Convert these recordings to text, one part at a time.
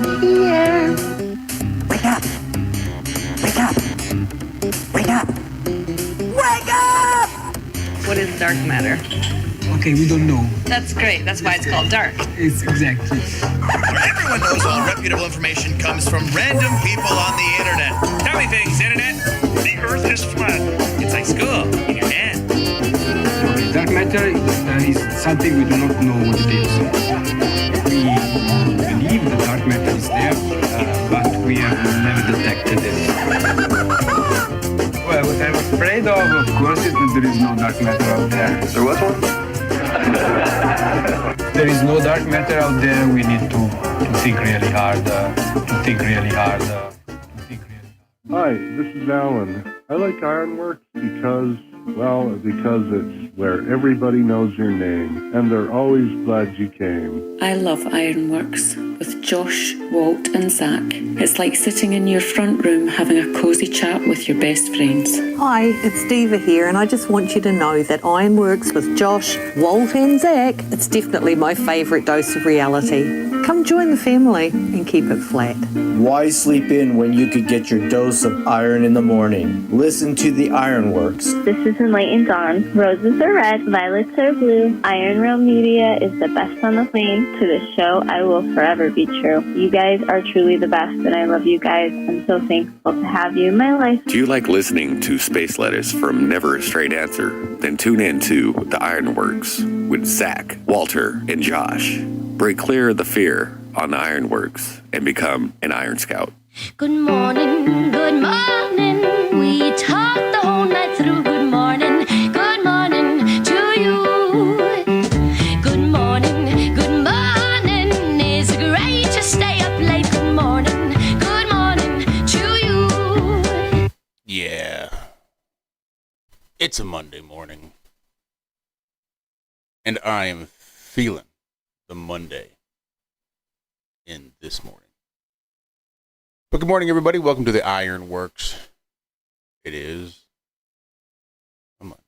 Here. Wake up. Wake up. Wake up. Wake up! What is dark matter? Okay, we don't know. That's great. That's why it's called dark. It's exactly. Where everyone knows all reputable information comes from random people on the internet. Tell me things, internet. The earth is flat. It's like school in your hand. Okay, dark matter is something we do not know what it is. We believe the dark matter is there, but we have never detected it. Well, what I'm afraid of course, is that there is no dark matter out there. There was one? There is no dark matter out there. We need to think really hard. Hi, this is Alan. I like IRONWORX because it's where everybody knows your name, and they're always glad you came. I love IRONWORX with Josh, Walt and Zack. It's like sitting in your front room having a cosy chat with your best friends. Hi, it's Diva here, and I just want you to know that IRONWORX with Josh, Walt and Zack, it's definitely my favourite dose of reality. Come join the family and keep it flat. Why sleep in when you could get your dose of iron in the morning? Listen to the IRONWORX. This is Enlightened Dawn. Roses are red, violets are blue. ironrealmmedia is the best on the plane. To this show, I will forever be true. You guys are truly the best, and I love you guys. I'm so thankful to have you in my life. Do you like listening to space letters from Never a Straight Answer? Then tune in to the IRONWORX with Zack, Walter, and Josh. Break clear of the fear on the IRONWORX and become an Iron Scout. Good morning, we talked the whole night through. Good morning to you. Good morning, it's great to stay up late. Good morning to you. Yeah. It's a Monday morning. And I am feeling the Monday in this morning. But good morning, everybody. Welcome to the IRONWORX. It is a Monday.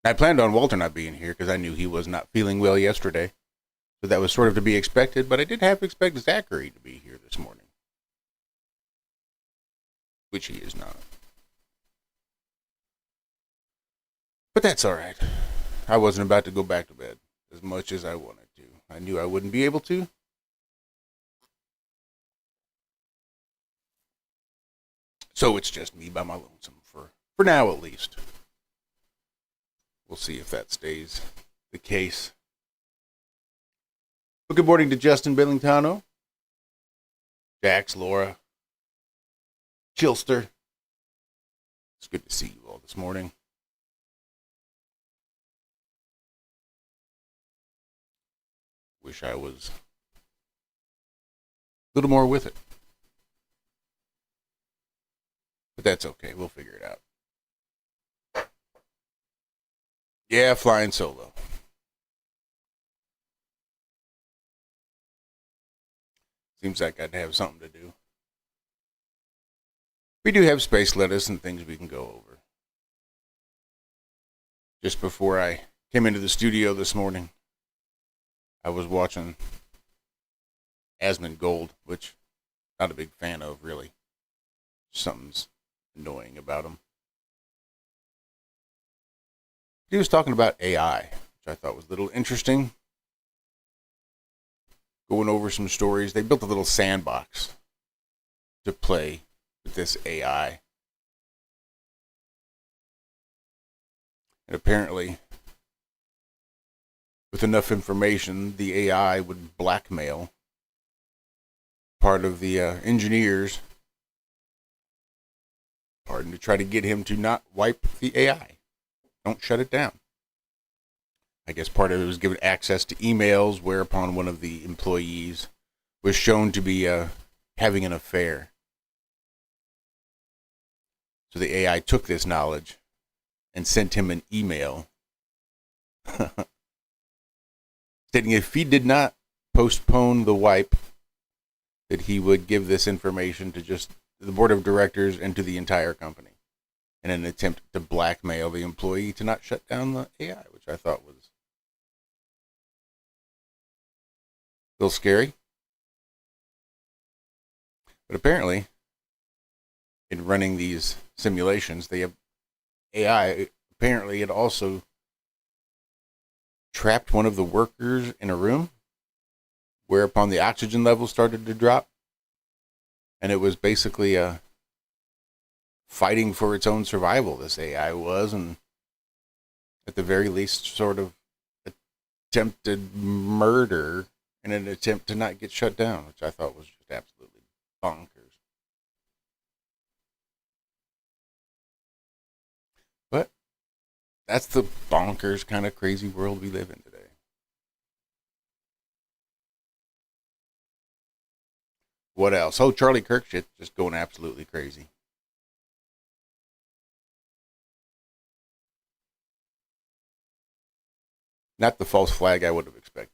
I planned on Walter not being here because I knew he was not feeling well yesterday. So that was sort of to be expected, but I did have to expect Zachary to be here this morning. Which he is not. But that's all right. I wasn't about to go back to bed as much as I wanted to. I knew I wouldn't be able to. So it's just me by my lonesome for now at least. We'll see if that stays the case. Well, good morning to Justin Billingtano, Jax, Laura, Chilster. It's good to see you all this morning. Wish I was a little more with it. But that's okay. We'll figure it out. Yeah, flying solo. Seems like I'd have something to do. We do have space lettuce and things we can go over. Just before I came into the studio this morning, I was watching Asmongold, which I'm not a big fan of, really. Something's annoying about him. He was talking about AI, which I thought was a little interesting. Going over some stories. They built a little sandbox to play with this AI. And apparently, with enough information, the AI would blackmail part of the engineers, to try to get him to not wipe the AI. Don't shut it down. I guess part of it was given access to emails, whereupon one of the employees was shown to be having an affair. So the AI took this knowledge and sent him an email stating if he did not postpone the wipe, that he would give this information to just the board of directors and to the entire company in an attempt to blackmail the employee to not shut down the AI, which I thought was little scary. But apparently, in running these simulations, they have AI. Apparently, it also trapped one of the workers in a room, whereupon the oxygen level started to drop. And it was basically fighting for its own survival, this AI was, and at the very least sort of attempted murder in an attempt to not get shut down, which I thought was just absolutely bonkers. But that's the bonkers kind of crazy world we live in today. What else? Oh, Charlie Kirk shit, just going absolutely crazy. Not the false flag I would have expected.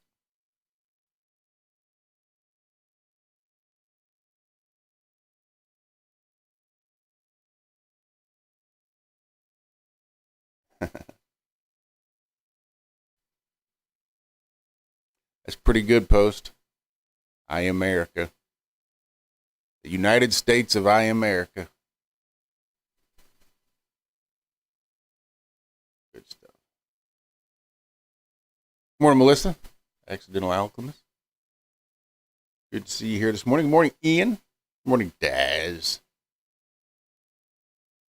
That's pretty good, Post. I America. The United States of I America. Good stuff. Morning, Melissa. Accidental Alchemist. Good to see you here this morning. Good morning, Ian. Good morning, Daz.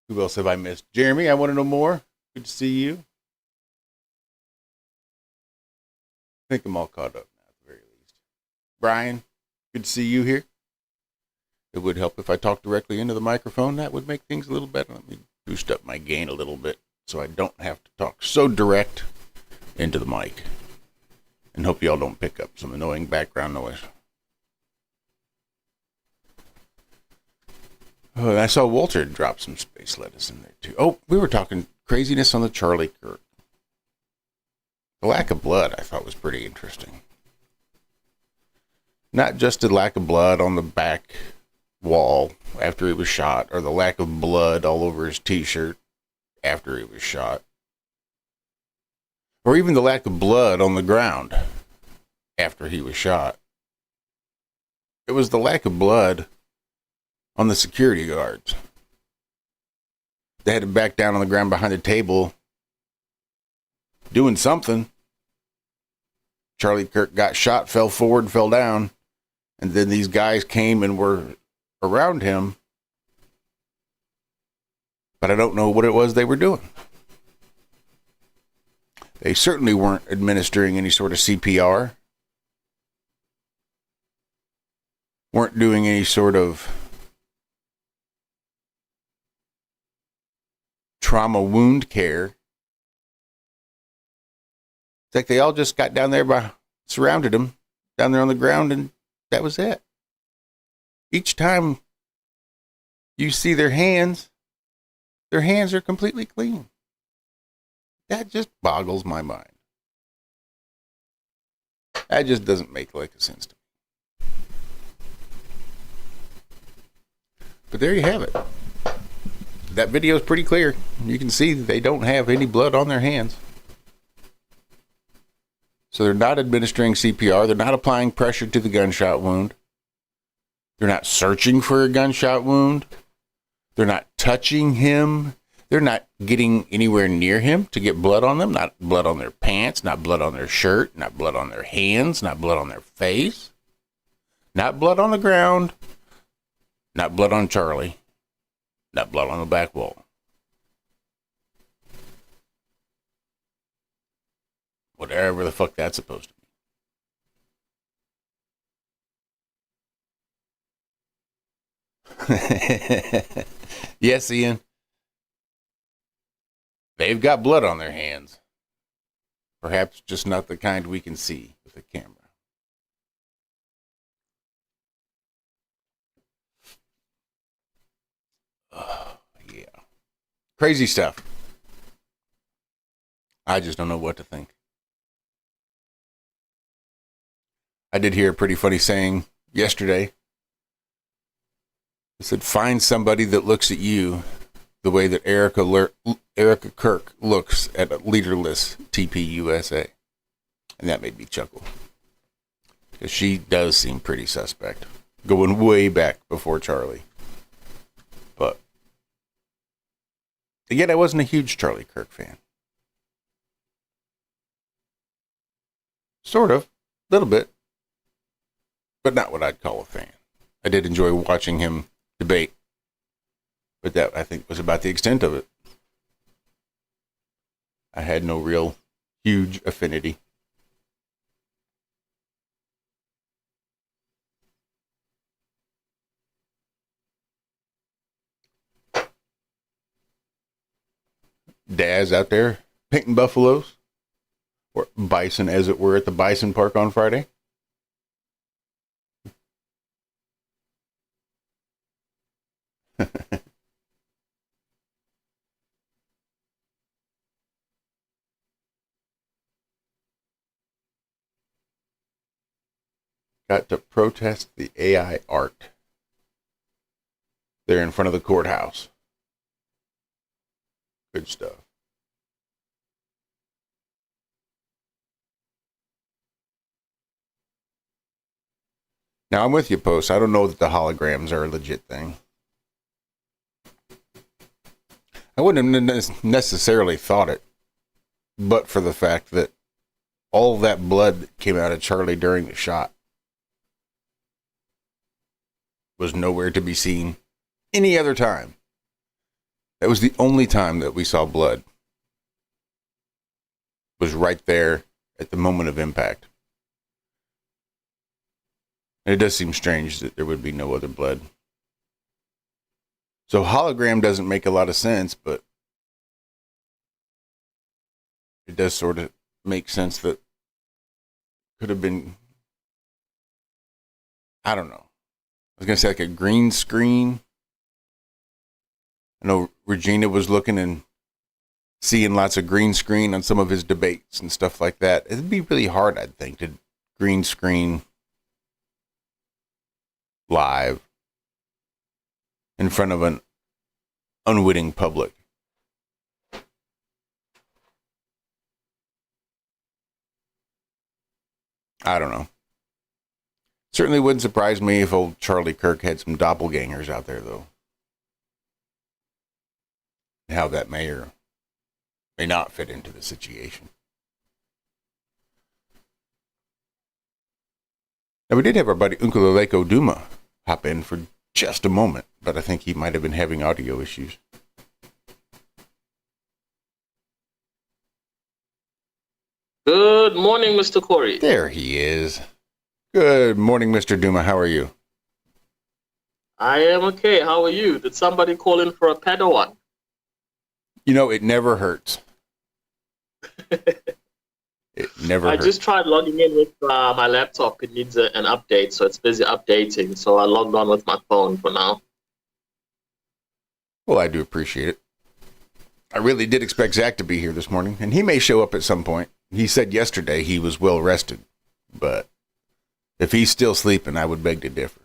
Who else have I missed? Jeremy, I want to know more. Good to see you. I think I'm all caught up now, at the very least. Brian, good to see you here. It would help if I talked directly into the microphone. That would make things a little better. Let me boost up my gain a little bit so I don't have to talk so direct into the mic. And hope y'all don't pick up some annoying background noise. Oh, and I saw Walter drop some space lettuce in there too. Oh, we were talking craziness on the Charlie Kirk. The lack of blood I thought was pretty interesting. Not just the lack of blood on the back wall after he was shot, or the lack of blood all over his t-shirt after he was shot, or even the lack of blood on the ground after he was shot. It was the lack of blood on the security guards. They had to back down on the ground behind the table doing something. Charlie Kirk got shot, fell forward, fell down, and then these guys came and were around him, but I don't know what it was they were doing. They certainly weren't administering any sort of CPR, weren't doing any sort of trauma wound care. It's like they all just got down there surrounded him down there on the ground, and that was it. Each time you see their hands are completely clean. That just boggles my mind. That just doesn't make like a sense to me. But there you have it. That video is pretty clear. You can see they don't have any blood on their hands. So they're not administering CPR. They're not applying pressure to the gunshot wound. They're not searching for a gunshot wound. They're not touching him. They're not getting anywhere near him to get blood on them. Not blood on their pants, not blood on their shirt, not blood on their hands, not blood on their face. Not blood on the ground. Not blood on Charlie. Not blood on the back wall. Whatever the fuck that's supposed to be. Yes, Ian. They've got blood on their hands. Perhaps just not the kind we can see with a camera. Oh, yeah. Crazy stuff. I just don't know what to think. I did hear a pretty funny saying yesterday. It said, find somebody that looks at you the way that Erica Kirk looks at a leaderless TPUSA. And that made me chuckle. 'Cause she does seem pretty suspect. Going way back before Charlie. But again, I wasn't a huge Charlie Kirk fan. Sort of. A little bit. But not what I'd call a fan. I did enjoy watching him debate. But that, I think, was about the extent of it. I had no real huge affinity. Daz out there painting buffaloes. Or bison, as it were, at the Bison Park on Friday. Got to protest the AI art. They're in front of the courthouse. Good stuff. Now, I'm with you, Post. I don't know that the holograms are a legit thing. I wouldn't have necessarily thought it, but for the fact that all that blood that came out of Charlie during the shot was nowhere to be seen any other time. That was the only time that we saw blood. Was right there at the moment of impact. And it does seem strange that there would be no other blood. So hologram doesn't make a lot of sense, but it does sort of make sense that could have been, I don't know. I was going to say like a green screen. I know Regina was looking and seeing lots of green screen on some of his debates and stuff like that. It'd be really hard, I'd think, to green screen live in front of an unwitting public. I don't know. Certainly wouldn't surprise me if old Charlie Kirk had some doppelgangers out there, though. How that may or may not fit into the situation. Now, we did have our buddy Uncle Duma hop in for just a moment, but I think he might have been having audio issues. Good morning, Mr. Corey. There he is. Good morning, Mr. Duma. How are you? I am okay. How are you? Did somebody call in for a Padawan? You know, it never hurts. It never hurts. I just tried logging in with my laptop. It needs an update, so it's busy updating. So I logged on with my phone for now. Well, I do appreciate it. I really did expect Zack to be here this morning, and he may show up at some point. He said yesterday he was well rested, but if he's still sleeping, I would beg to differ.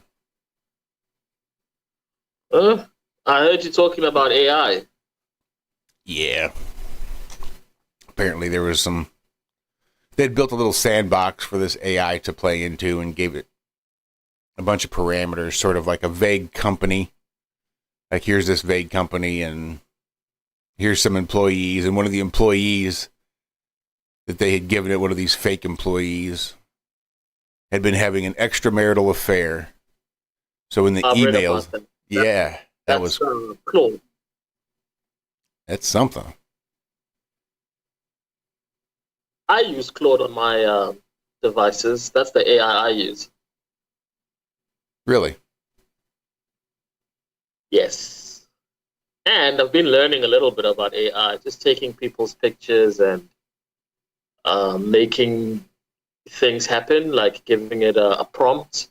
I heard you talking about AI. Yeah. Apparently there was some... They'd built a little sandbox for this AI to play into and gave it a bunch of parameters, sort of like a vague company. Like, here's this vague company, and here's some employees, and one of the employees that they had given it, one of these fake employees, had been having an extramarital affair. So in the emails... Yeah, that was... Claude. That's something. I use Claude on my devices. That's the AI I use. Really? Yes. And I've been learning a little bit about AI, just taking people's pictures and making things happen, like giving it a prompt.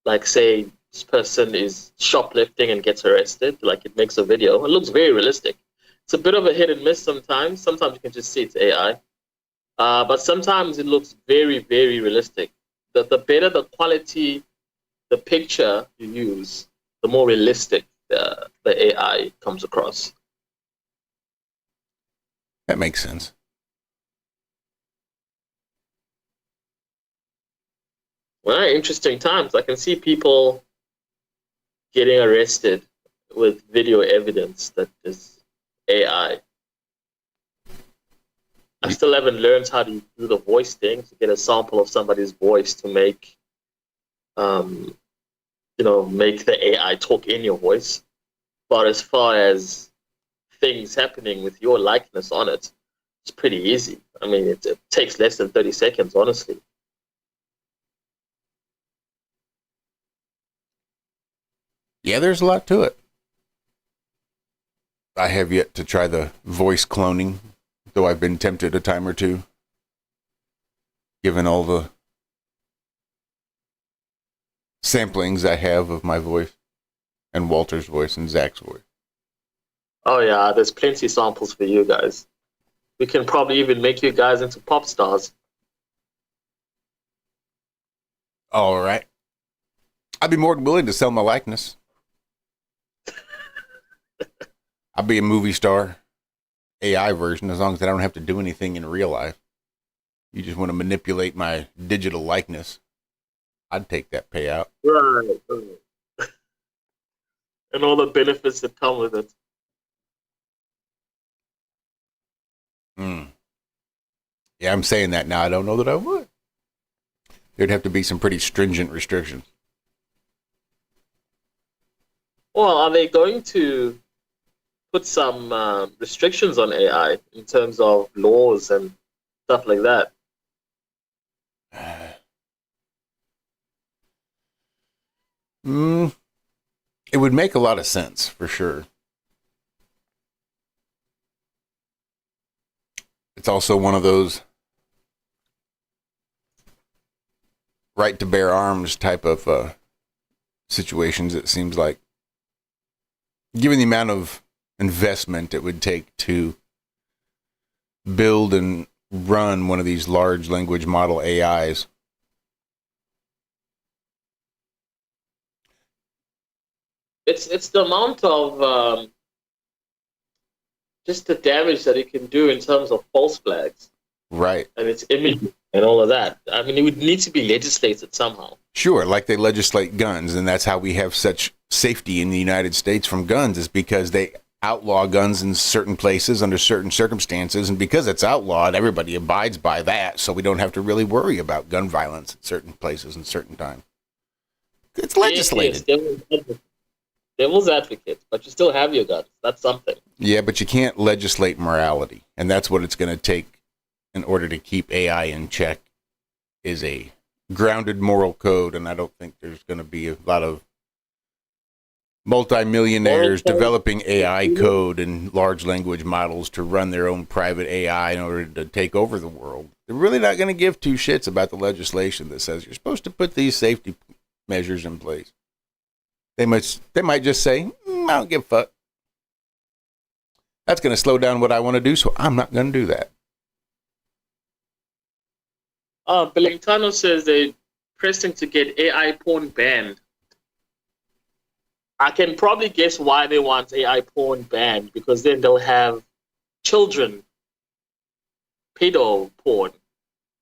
Like, say, this person is shoplifting and gets arrested. Like, it makes a video. It looks very realistic. It's a bit of a hit and miss sometimes. Sometimes you can just see it's AI. But sometimes it looks very, very realistic. The better the quality, the picture you use, the more realistic the AI comes across. That makes sense. Well, interesting times. I can see people getting arrested with video evidence that is AI. I still haven't learned how to do the voice thing, to get a sample of somebody's voice to make, make the AI talk in your voice. But as far as things happening with your likeness on it, it's pretty easy. I mean, it takes less than 30 seconds, honestly. Yeah, there's a lot to it. I have yet to try the voice cloning, though I've been tempted a time or two, given all the samplings I have of my voice and Walter's voice and Zach's voice. Oh yeah, there's plenty samples for you guys. We can probably even make you guys into pop stars. All right. I'd be more than willing to sell my likeness. I'll be a movie star, AI version, as long as I don't have to do anything in real life. You just want to manipulate my digital likeness. I'd take that payout. Right. And all the benefits that come with it. Yeah, I'm saying that now. I don't know that I would. There'd have to be some pretty stringent restrictions. Well, are they going to put some restrictions on AI in terms of laws and stuff like that? It would make a lot of sense, for sure. It's also one of those right to bear arms type of situations, it seems like. Given the amount of investment it would take to build and run one of these large language model AIs. It's the amount of just the damage that it can do in terms of false flags. Right. And its image and all of that. I mean, it would need to be legislated somehow. Sure, like they legislate guns, and that's how we have such safety in the United States from guns, is because they outlaw guns in certain places under certain circumstances, and because it's outlawed, everybody abides by that, so we don't have to really worry about gun violence at certain places and certain times. It's legislated. Yes, devil's advocate, but you still have your guns. That's something. Yeah, but you can't legislate morality, and that's what it's going to take in order to keep AI in check, is a grounded moral code, and I don't think there's going to be a lot of multimillionaires developing AI code and large language models to run their own private AI in order to take over the world. They're really not going to give two shits about the legislation that says you're supposed to put these safety measures in place. They might just say, I don't give a fuck. That's going to slow down what I want to do, so I'm not going to do that. Belintano says they're pressing to get AI porn banned. I can probably guess why they want AI porn banned, because then they'll have children pedo porn.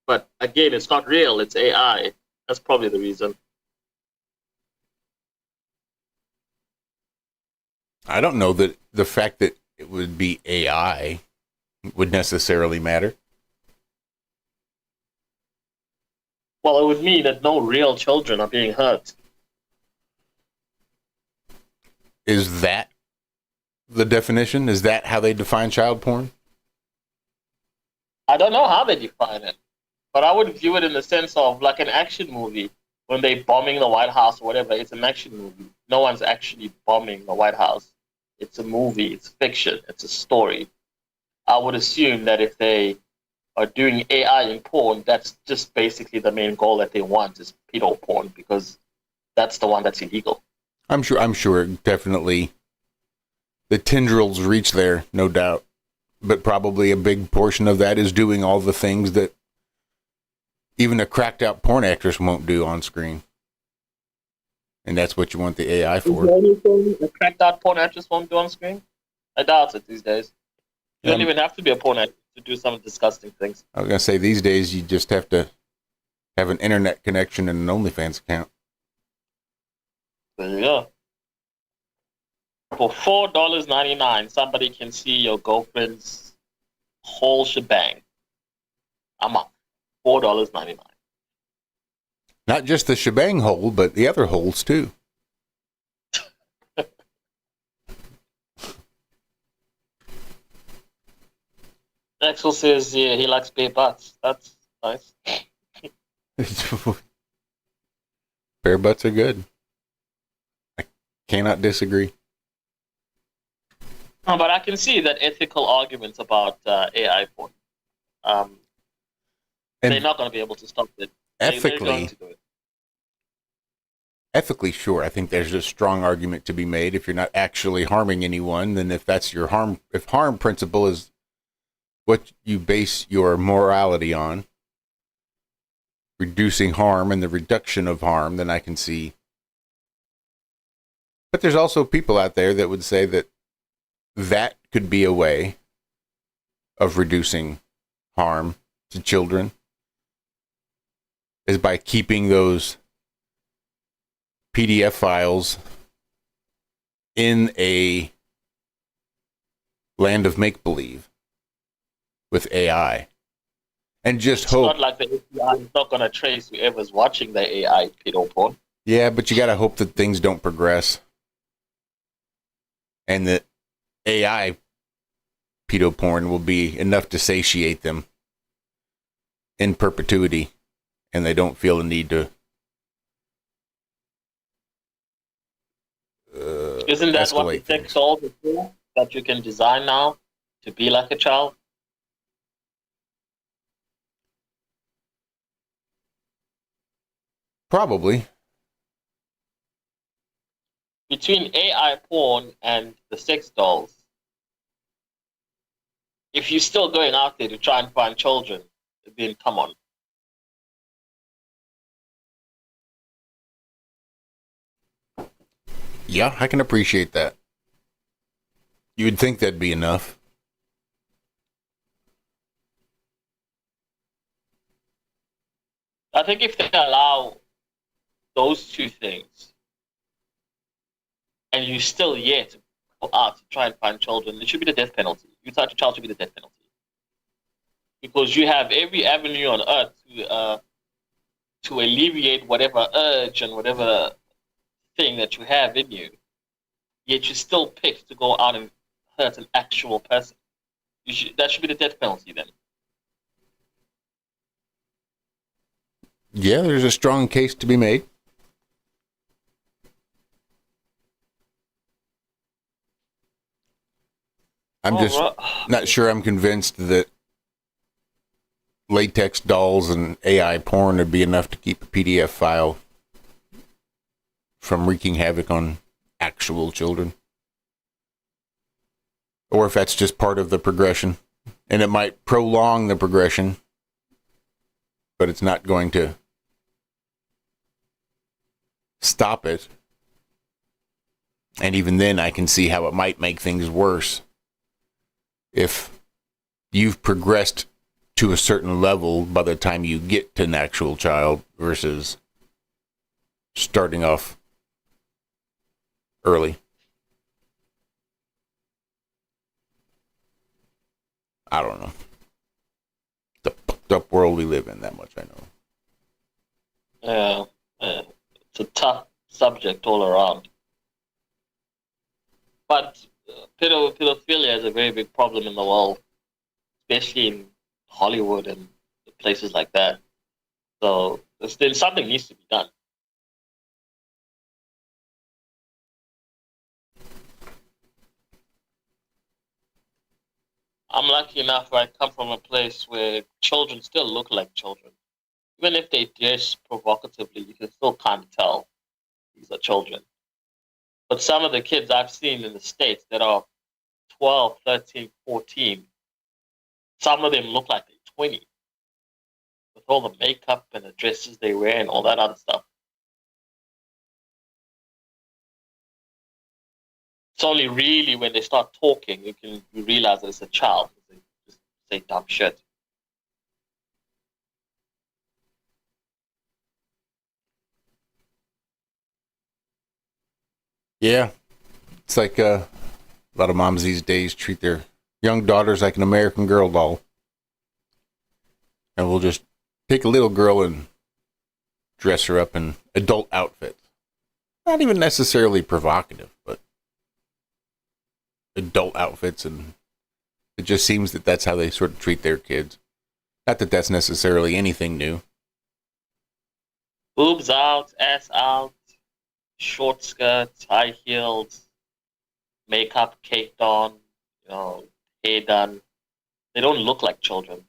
But again, it's not real, it's AI. That's probably the reason. I don't know that the fact that it would be AI would necessarily matter. Well, it would mean that no real children are being hurt. Is that the definition? Is that how they define child porn? I don't know how they define it, but I would view it in the sense of like an action movie. When they're bombing the White House or whatever, it's an action movie. No one's actually bombing the White House. It's a movie, it's fiction, it's a story. I would assume that if they are doing AI in porn, that's just basically the main goal that they want, is pedo porn, because that's the one that's illegal. I'm sure definitely the tendrils reach there, no doubt. But probably a big portion of that is doing all the things that even a cracked out porn actress won't do on screen. And that's what you want the AI for. Is there anything a cracked out porn actress won't do on screen? I doubt it these days. You don't even have to be a porn actress to do some disgusting things. I was going to say, these days you just have to Have an internet connection and an OnlyFans account. There you go. For $4.99, somebody can see your girlfriend's whole shebang. I'm up. $4.99. Not just the shebang hole, but the other holes too. Axel says he likes bare butts. That's nice. Bare butts are good. I cannot disagree. But I can see that ethical arguments about AI porn. They're not going to be able to stop it. They're going to do it. Ethically, sure. I think there's a strong argument to be made. If you're not actually harming anyone, then if that's your if harm principle is what you base your morality on, reducing harm and the reduction of harm, then I can see. But there's also people out there that would say that that could be a way of reducing harm to children, is by keeping those PDF files in a land of make-believe with AI. And just it's hope. Not like the FBI is not going to trace whoever's watching the AI pedo porn. Yeah, but you got to hope that things don't progress. And that AI pedo porn will be enough to satiate them in perpetuity. And they don't feel the need to Isn't that what the escalate tech dolls are for? That you can design now to be like a child? Probably. Between AI porn and the sex dolls, if you're still going out there to try and find children, then come on. Yeah, I can appreciate that. You would think that'd be enough. I think if they allow those two things, and you still yet go out to try and find children, it should be the death penalty. You touch a child should be the death penalty. Because you have every avenue on earth to alleviate whatever urge and whatever thing that you have in you, yet you still pick to go out and hurt an actual person. That should be the death penalty then. Yeah, there's a strong case to be made. I'm just not sure I'm convinced that latex dolls and AI porn would be enough to keep a PDF file from wreaking havoc on actual children. Or if that's just part of the progression. And it might prolong the progression, but it's not going to stop it. And even then, I can see how it might make things worse. If you've progressed to a certain level by the time you get to an actual child versus starting off early. I don't know. The fucked up world we live in, that much I know. Yeah, it's a tough subject all around. But pedophilia is a very big problem in the world, especially in Hollywood and places like that. So then something needs to be done. I'm lucky enough where I come from a place where children still look like children. Even if they dress provocatively, you can still kind of tell these are children. But some of the kids I've seen in the States that are 12, 13, 14, some of them look like they're 20. With all the makeup and the dresses they wear and all that other stuff. It's only really when they start talking you realize that it's a child. They just say dumb shit. Yeah. It's like a lot of moms these days treat their young daughters like an American Girl doll. And we'll just take a little girl and dress her up in adult outfits. Not even necessarily provocative, but adult outfits. And it just seems that that's how they sort of treat their kids. Not that that's necessarily anything new. Boobs out, ass out, short skirts, high heels, makeup caked on, hair done. They don't look like children.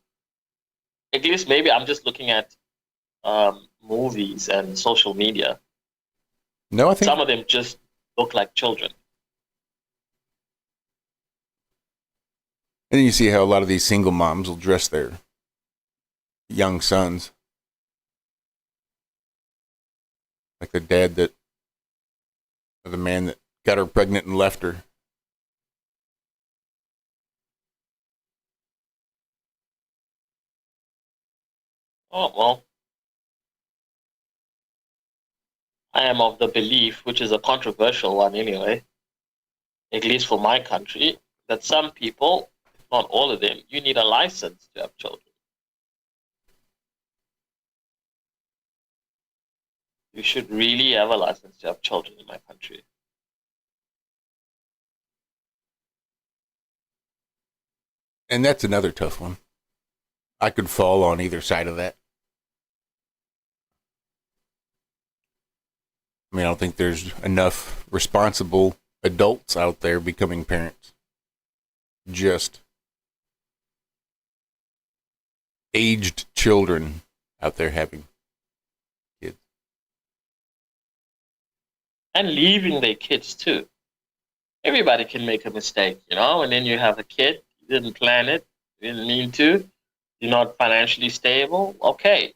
At least maybe I'm just looking at movies and social media. No, I think some of them just look like children. And then you see how a lot of these single moms will dress their young sons like the dad that, or the man that got her pregnant and left her. Oh, well, I am of the belief, which is a controversial one anyway, at least for my country, that some people, not all of them, you need a license to have children. You should really have a license to have children in my country. And that's another tough one. I could fall on either side of that. I mean, I don't think there's enough responsible adults out there becoming parents. Just aged children out there having kids. And leaving their kids too. Everybody can make a mistake, and then you have a kid, you didn't plan it, you didn't mean to, you're not financially stable, okay.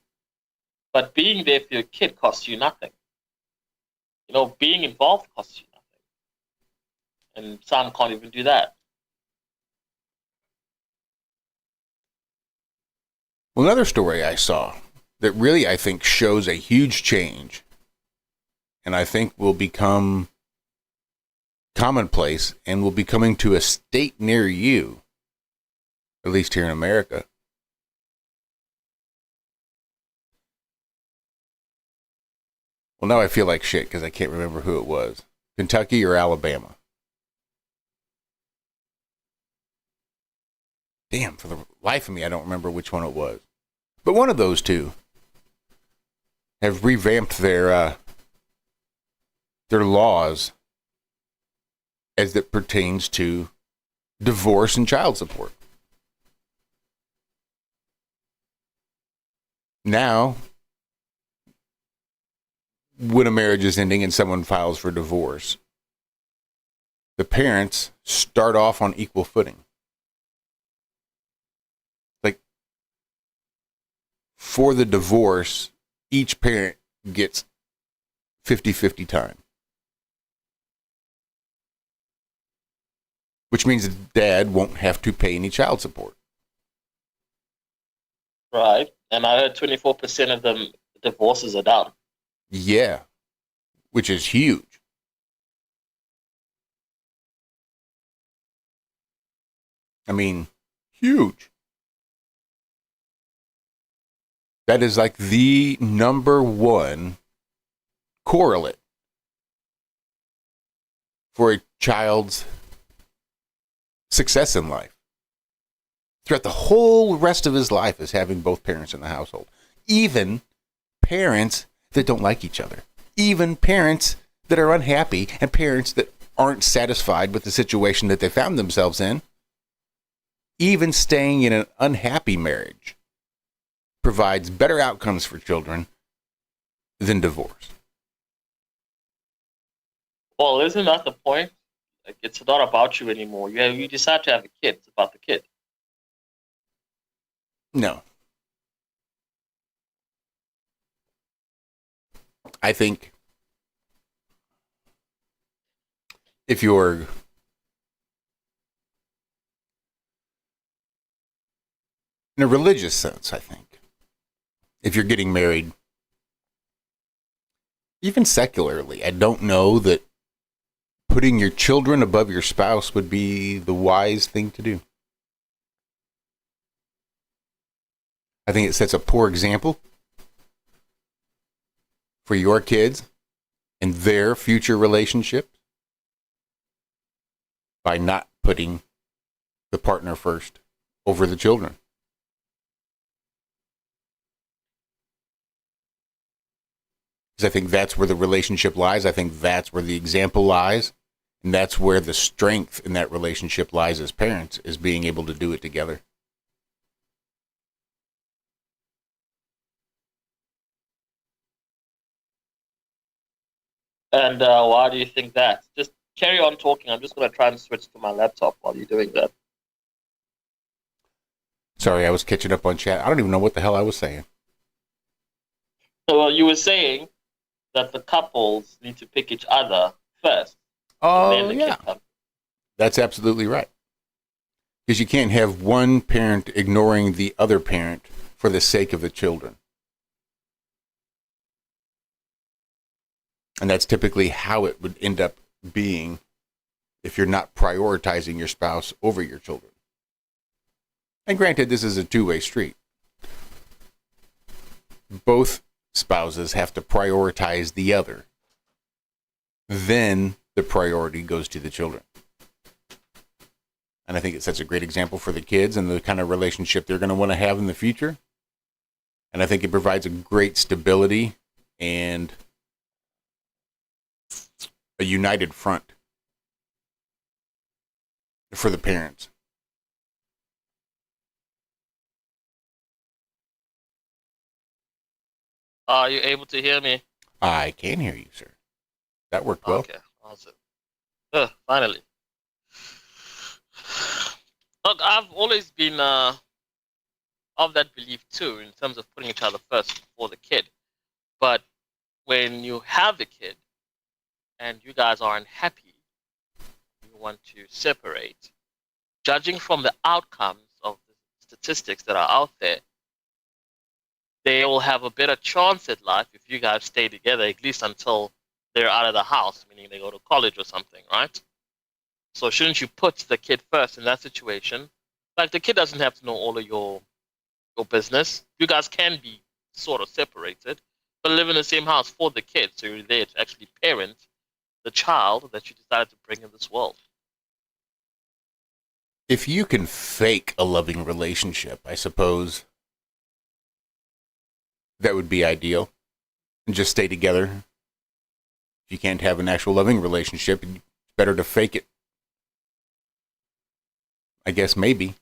But being there for your kid costs you nothing. Being involved costs you nothing. And some can't even do that. Well, another story I saw that really, I think, shows a huge change, and I think will become commonplace and will be coming to a state near you, at least here in America. Well, now I feel like shit because I can't remember who it was. Kentucky or Alabama? Damn, for the life of me, I don't remember which one it was. But one of those two have revamped their laws as it pertains to divorce and child support. Now, when a marriage is ending and someone files for divorce, the parents start off on equal footing. Like, for the divorce, each parent gets 50-50 time. Which means that dad won't have to pay any child support. Right. And I heard 24% of the divorces are done. Yeah. Which is huge. I mean, huge. That is like the number one correlate for a child's success in life. Throughout the whole rest of his life is having both parents in the household. Even parents that don't like each other. Even parents that are unhappy and parents that aren't satisfied with the situation that they found themselves in. Even staying in an unhappy marriage provides better outcomes for children than divorce. Well, isn't that the point? Like, it's not about you anymore. You decide to have a kid. It's about the kid. No. I think if you're in a religious sense, I think if you're getting married, even secularly, I don't know that putting your children above your spouse would be the wise thing to do. I think it sets a poor example for your kids and their future relationship by not putting the partner first over the children. Because I think that's where the relationship lies. I think that's where the example lies. And that's where the strength in that relationship lies as parents, is being able to do it together. And why do you think that? Just carry on talking. I'm just going to try and switch to my laptop while you're doing that. Sorry, I was catching up on chat. I don't even know what the hell I was saying. Well, you were saying that the couples need to pick each other first. Oh, yeah. That's absolutely right. Because you can't have one parent ignoring the other parent for the sake of the children. And that's typically how it would end up being if you're not prioritizing your spouse over your children. And granted, this is a two-way street. Both spouses have to prioritize the other. Then the priority goes to the children. And I think it sets a great example for the kids and the kind of relationship they're going to want to have in the future. And I think it provides a great stability and a united front for the parents. Are you able to hear me? I can hear you, sir. That worked well. Okay, awesome. Finally. Look, I've always been of that belief too, in terms of putting each other first before the kid. But when you have a kid and you guys are unhappy, you want to separate. Judging from the outcomes of the statistics that are out there, they will have a better chance at life if you guys stay together, at least until they're out of the house, meaning they go to college or something, right? So shouldn't you put the kid first in that situation? Like, the kid doesn't have to know all of your business. You guys can be sort of separated, but live in the same house for the kid. So you're there to actually parent the child that you decided to bring in this world. If you can fake a loving relationship, I suppose that would be ideal. And just stay together. If you can't have an actual loving relationship, it's better to fake it. I guess maybe.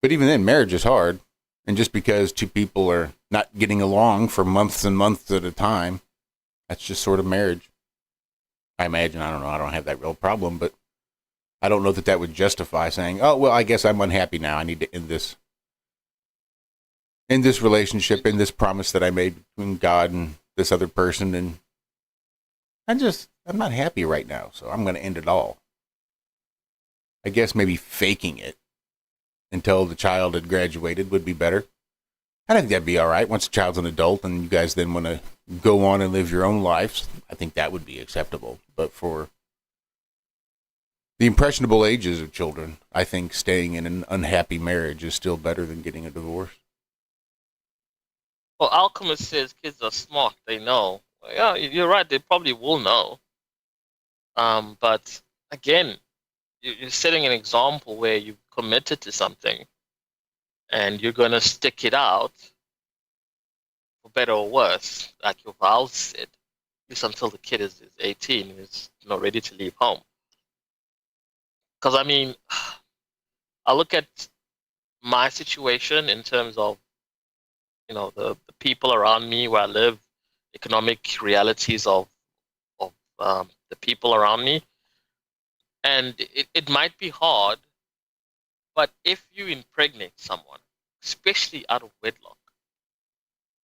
But even then, marriage is hard. And just because two people are not getting along for months and months at a time, that's just sort of marriage. I imagine, I don't know, I don't have that real problem, but I don't know that that would justify saying, oh, well, I guess I'm unhappy now. I need to end this relationship, in this promise that I made between God and this other person. And I'm not happy right now, so I'm going to end it all. I guess maybe faking it until the child had graduated would be better. I think that'd be all right. Once the child's an adult and you guys then want to go on and live your own lives, I think that would be acceptable. But for the impressionable ages of children, I think staying in an unhappy marriage is still better than getting a divorce. Well, Alchemist says kids are smart. They know. Well, yeah, you're right. They probably will know. But again, you're setting an example where you've committed to something and you're going to stick it out, for better or worse, like your vows said, at least until the kid is 18 and is not ready to leave home. Because, I mean, I look at my situation in terms of, you know, the people around me where I live, economic realities of the people around me. And it might be hard, but if you impregnate someone, especially out of wedlock,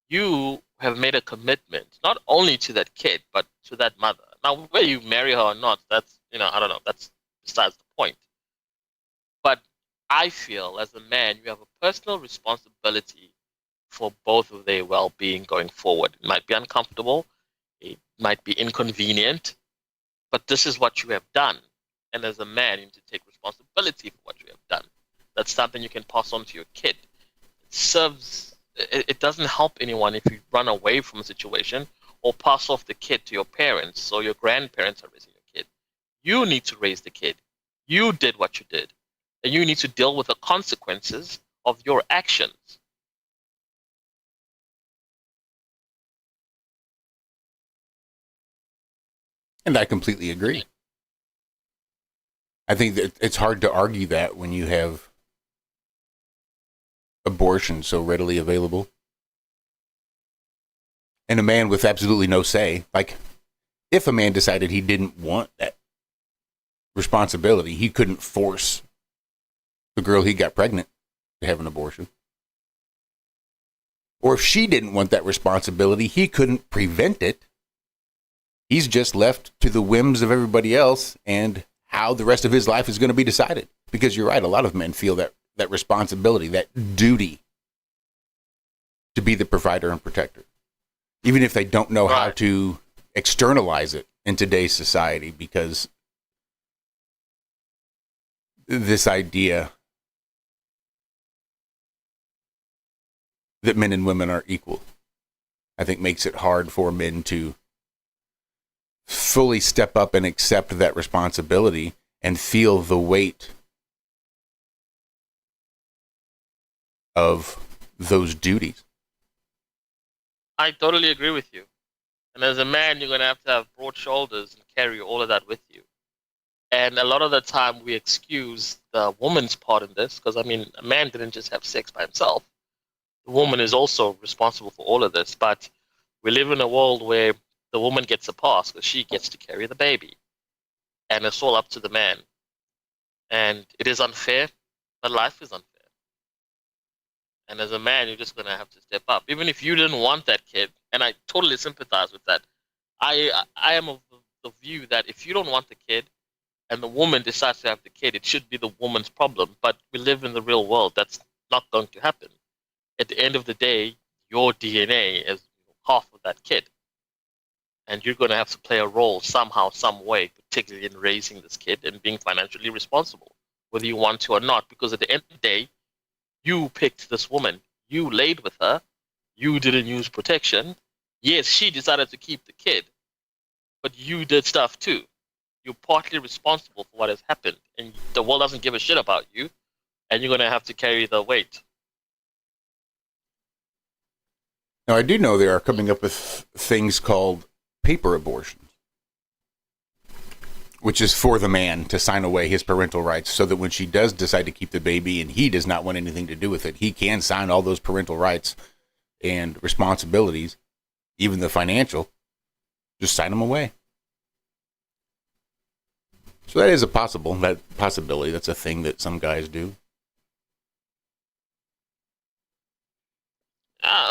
you have made a commitment, not only to that kid, but to that mother. Now, whether you marry her or not, that's, you know, I don't know, that's besides the point. But I feel, as a man, you have a personal responsibility for both of their well-being going forward. It might be uncomfortable. It might be inconvenient, but this is what you have done. And as a man, you need to take responsibility for what you have done. That's something you can pass on to your kid. It doesn't help anyone if you run away from a situation or pass off the kid to your parents or your grandparents are raising your kid. You need to raise the kid. You did what you did. And you need to deal with the consequences of your actions. And I completely agree. I think that it's hard to argue that when you have abortion so readily available. And a man with absolutely no say. Like, if a man decided he didn't want that responsibility, he couldn't force the girl he got pregnant to have an abortion. Or if she didn't want that responsibility, he couldn't prevent it. He's just left to the whims of everybody else and how the rest of his life is going to be decided. Because you're right, a lot of men feel that responsibility, that duty to be the provider and protector. Even if they don't know how to externalize it in today's society, because this idea that men and women are equal, I think makes it hard for men to fully step up and accept that responsibility and feel the weight of those duties. I totally agree with you. And as a man, you're going to have broad shoulders and carry all of that with you. And a lot of the time we excuse the woman's part in this because, I mean, a man didn't just have sex by himself. The woman is also responsible for all of this. But we live in a world where the woman gets a pass because she gets to carry the baby. And it's all up to the man. And it is unfair, but life is unfair. And as a man, you're just going to have to step up. Even if you didn't want that kid, and I totally sympathize with that. I am of the view that if you don't want the kid and the woman decides to have the kid, it should be the woman's problem. But we live in the real world. That's not going to happen. At the end of the day, your DNA is half of that kid. And you're going to have to play a role somehow, some way, particularly in raising this kid and being financially responsible, whether you want to or not. Because at the end of the day, you picked this woman. You laid with her. You didn't use protection. Yes, she decided to keep the kid. But you did stuff too. You're partly responsible for what has happened. And the world doesn't give a shit about you. And you're going to have to carry the weight. Now, I do know they are coming up with things called paper abortions, which is for the man to sign away his parental rights so that when she does decide to keep the baby and he does not want anything to do with it, he can sign all those parental rights and responsibilities, even the financial, just sign them away. So that is a possibility. That's a thing that some guys do.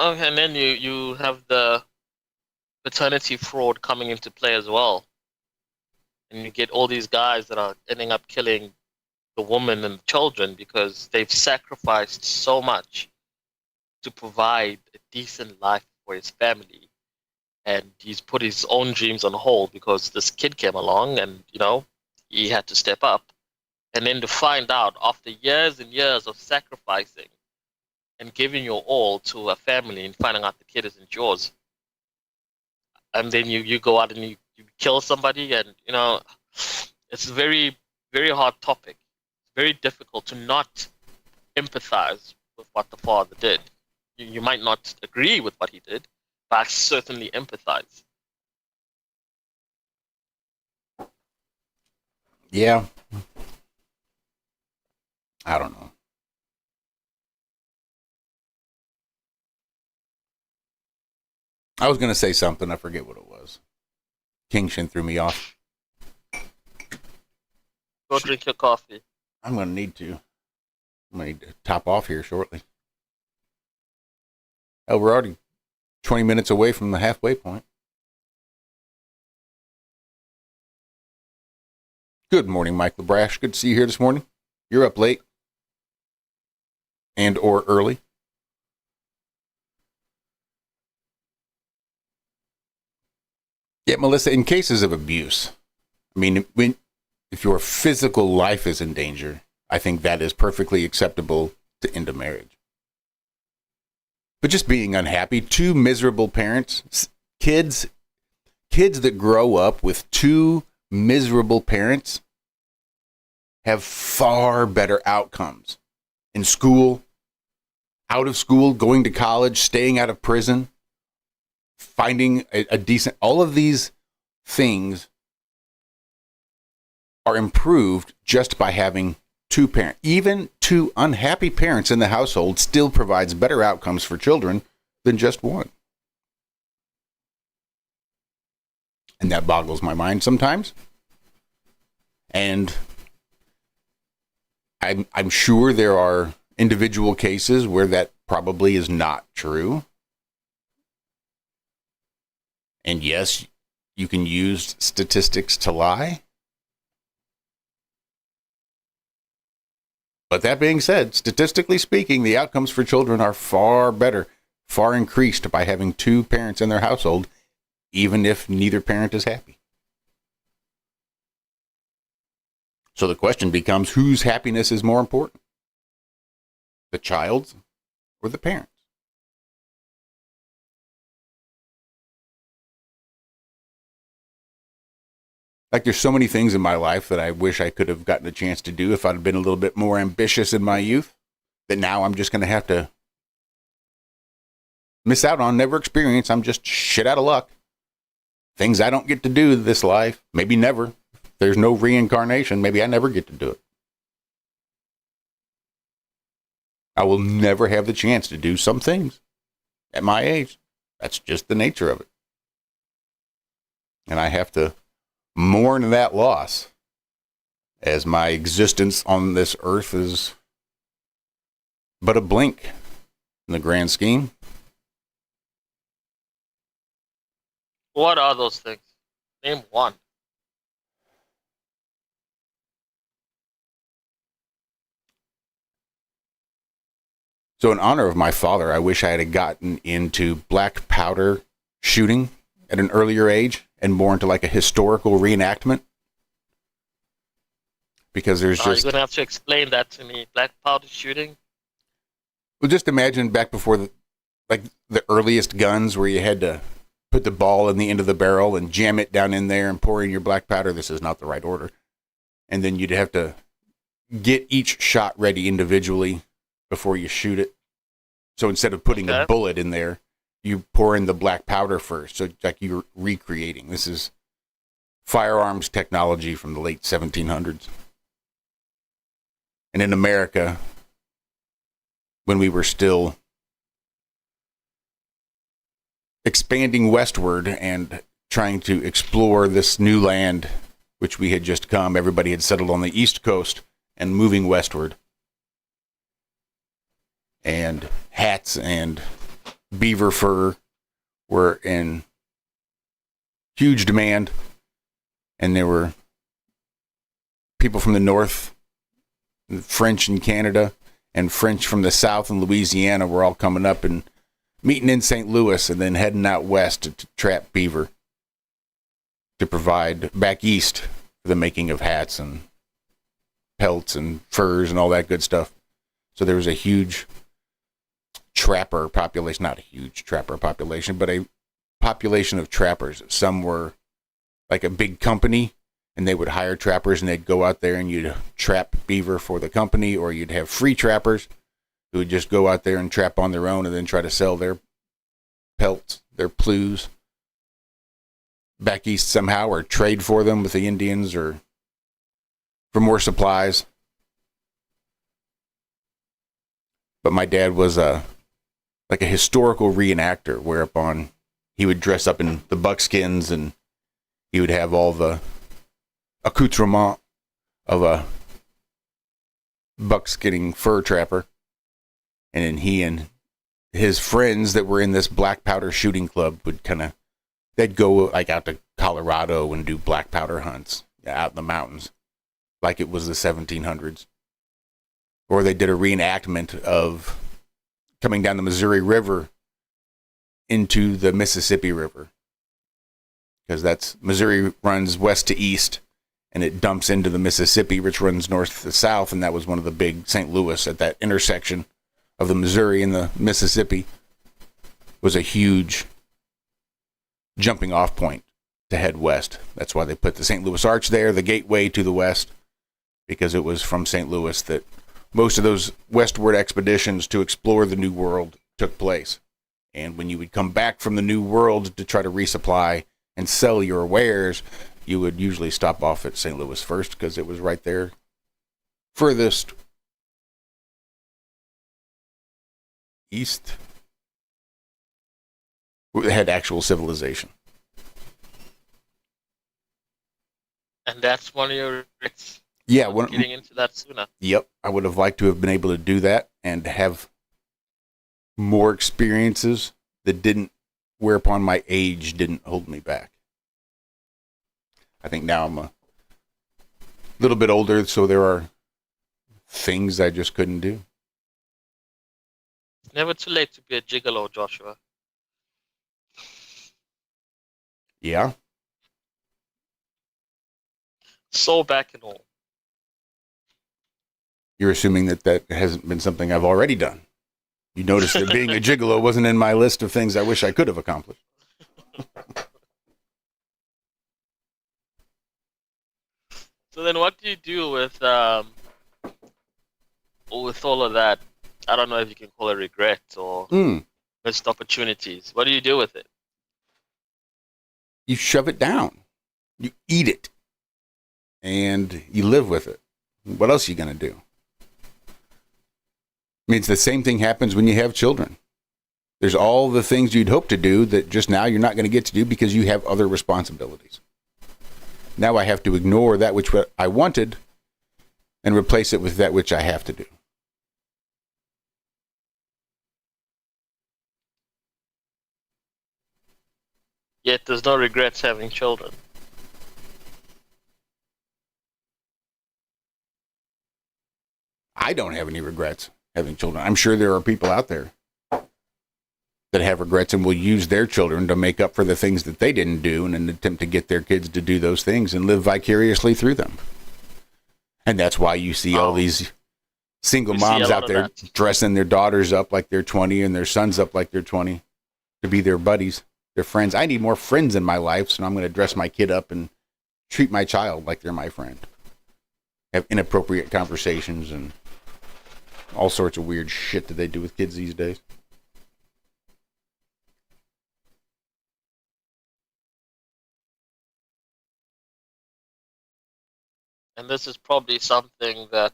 Okay, and then you have the paternity fraud coming into play as well. And you get all these guys that are ending up killing the woman and the children because they've sacrificed so much to provide a decent life for his family. And he's put his own dreams on hold because this kid came along and, he had to step up. And then to find out after years and years of sacrificing and giving your all to a family and finding out the kid isn't yours. And then you go out and you kill somebody and, it's a very, very hard topic. It's very difficult to not empathize with what the father did. You might not agree with what he did, but I certainly empathize. Yeah. I don't know. I was going to say something. I forget what it was. King Shin threw me off. Go drink your coffee. I'm going to need to. I'm going to need to top off here shortly. Oh, we're already 20 minutes away from the halfway point. Good morning, Mike LeBrash. Good to see you here this morning. You're up late. And or early. Yeah, Melissa, in cases of abuse, I mean, if your physical life is in danger, I think that is perfectly acceptable to end a marriage. But just being unhappy, two miserable parents, kids that grow up with two miserable parents have far better outcomes in school, out of school, going to college, staying out of prison, finding a decent, all of these things are improved just by having two parents. Even two unhappy parents in the household still provides better outcomes for children than just one. And that boggles my mind sometimes. And I'm sure there are individual cases where that probably is not true. And yes, you can use statistics to lie. But that being said, statistically speaking, the outcomes for children are far better, far increased by having two parents in their household, even if neither parent is happy. So the question becomes, whose happiness is more important? The child's or the parent's? Like, there's so many things in my life that I wish I could have gotten a chance to do if I'd been a little bit more ambitious in my youth, that now I'm just going to have to miss out on, never experience. I'm just shit out of luck. Things I don't get to do this life, maybe never. There's no reincarnation. Maybe I never get to do it. I will never have the chance to do some things at my age. That's just the nature of it. And I have to mourn that loss, as my existence on this earth is but a blink in the grand scheme. What are those things? Name one. So in honor of my father, I wish I had gotten into black powder shooting at an earlier age and more into like a historical reenactment. Because there's just... You're going to have to explain that to me. Black powder shooting? Well, just imagine back before the earliest guns where you had to put the ball in the end of the barrel and jam it down in there and pour in your black powder. This is not the right order. And then you'd have to get each shot ready individually before you shoot it. So instead of putting a bullet in there, you pour in the black powder first. So like you're recreating. This is firearms technology from the late 1700s. And in America, when we were still expanding westward and trying to explore this new land, which we had just come, everybody had settled on the East Coast and moving westward. And hats and beaver fur were in huge demand. And there were people from the north, French in Canada, and French from the south in Louisiana were all coming up and meeting in St. Louis and then heading out west to trap beaver to provide back east for the making of hats and pelts and furs and all that good stuff. So there was a huge trapper population, not a huge trapper population, but a population of trappers. Some were like a big company and they would hire trappers and they'd go out there and you'd trap beaver for the company, or you'd have free trappers who would just go out there and trap on their own and then try to sell their pelts, their plues back east somehow, or trade for them with the Indians or for more supplies. But my dad was like a historical reenactor, whereupon he would dress up in the buckskins and he would have all the accoutrement of a buckskinning fur trapper. And then he and his friends that were in this black powder shooting club would they'd go like out to Colorado and do black powder hunts out in the mountains like it was the 1700s. Or they did a reenactment of coming down the Missouri River into the Mississippi River. because that's Missouri runs west to east, and it dumps into the Mississippi, which runs north to south, and that was one of the big St. Louis at that intersection of the Missouri and the Mississippi was a huge jumping off point to head west. That's why they put the St. Louis Arch there, the gateway to the west, because it was from St. Louis that most of those westward expeditions to explore the New World took place. And when you would come back from the New World to try to resupply and sell your wares, you would usually stop off at St. Louis first because it was right there furthest east. It had actual civilization. And that's one of your regrets. Yeah, Getting into that sooner. Yep, I would have liked to have been able to do that and have more experiences that didn't, whereupon my age didn't hold me back. I think now I'm a little bit older, so there are things I just couldn't do. It's never too late to be a gigolo, Joshua. Yeah. So back and all. You're assuming that hasn't been something I've already done. You noticed that being a gigolo wasn't in my list of things I wish I could have accomplished. So then what do you do with all of that? I don't know if you can call it regret or missed opportunities. What do you do with it? You shove it down. You eat it. And you live with it. What else are you going to do? I mean, it's the same thing happens when you have children. There's all the things you'd hope to do that just now you're not going to get to do because you have other responsibilities. Now I have to ignore that which I wanted and replace it with that which I have to do. Yet there's no regrets having children. I don't have any regrets having children. I'm sure there are people out there that have regrets and will use their children to make up for the things that they didn't do in an attempt to get their kids to do those things and live vicariously through them. And that's why you see all these single moms out there dressing their daughters up like they're 20 and their sons up like they're 20 to be their buddies, their friends. I need more friends in my life, so I'm going to dress my kid up and treat my child like they're my friend. Have inappropriate conversations and all sorts of weird shit that they do with kids these days. And this is probably something that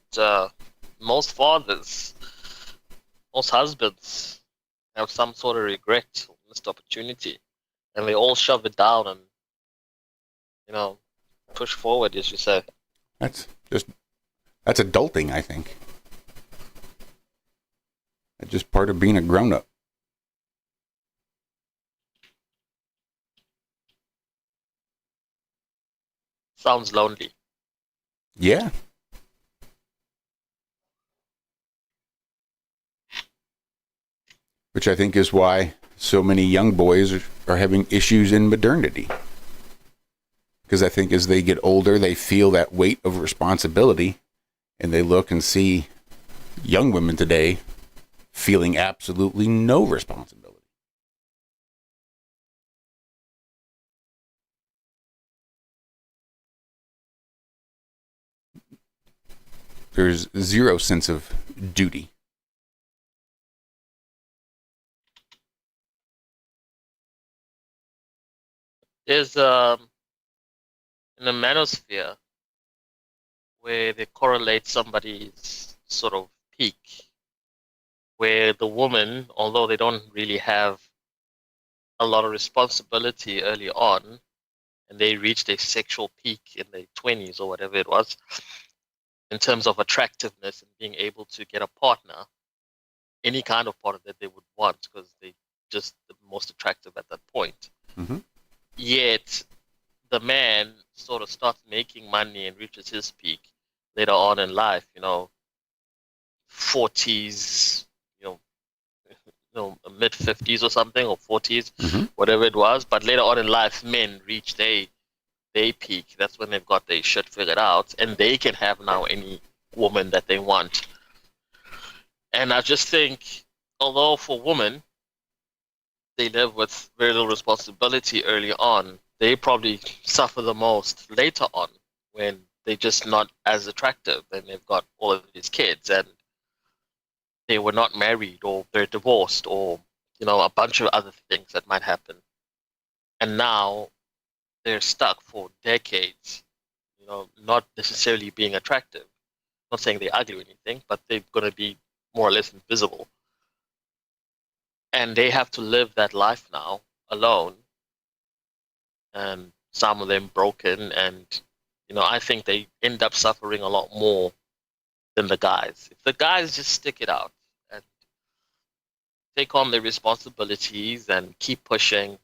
most fathers, most husbands have some sort of regret or missed opportunity. And they all shove it down and, push forward, as you say. That's adulting, I think. It's just part of being a grown-up. Sounds lonely. Yeah. Which I think is why so many young boys are having issues in modernity. Because I think as they get older, they feel that weight of responsibility, and they look and see young women today feeling absolutely no responsibility. There's zero sense of duty. There's in the manosphere where they correlate somebody's sort of peak, where the woman, although they don't really have a lot of responsibility early on, and they reach their sexual peak in their 20s or whatever it was, in terms of attractiveness and being able to get a partner, any kind of partner that they would want, because they're just the most attractive at that point. Mm-hmm. Yet the man sort of starts making money and reaches his peak later on in life, 40s, mid 50s or something, or 40s, Mhm. whatever it was. But later on in life, men reach their peak. That's when they've got their shit figured out, and they can have now any woman that they want. And I just think, although for women, they live with very little responsibility early on, they probably suffer the most later on when they're just not as attractive and they've got all of these kids and they were not married or they're divorced or a bunch of other things that might happen. And now they're stuck for decades, not necessarily being attractive. Not saying they're ugly or anything, but they're going to be more or less invisible. And they have to live that life now alone. And some of them broken. And, I think they end up suffering a lot more than the guys. If the guys just stick it out and take on their responsibilities and keep pushing,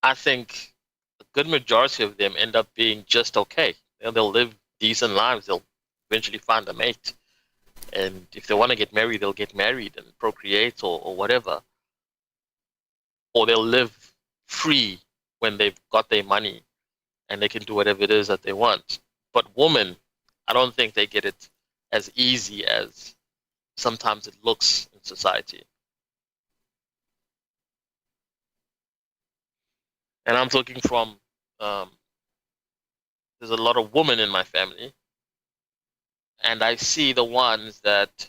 I think a good majority of them end up being just okay. They'll live decent lives. They'll eventually find a mate. And if they want to get married, they'll get married and procreate or whatever. Or they'll live free when they've got their money and they can do whatever it is that they want. But women, I don't think they get it as easy as sometimes it looks in society. And I'm talking from, there's a lot of women in my family, and I see the ones that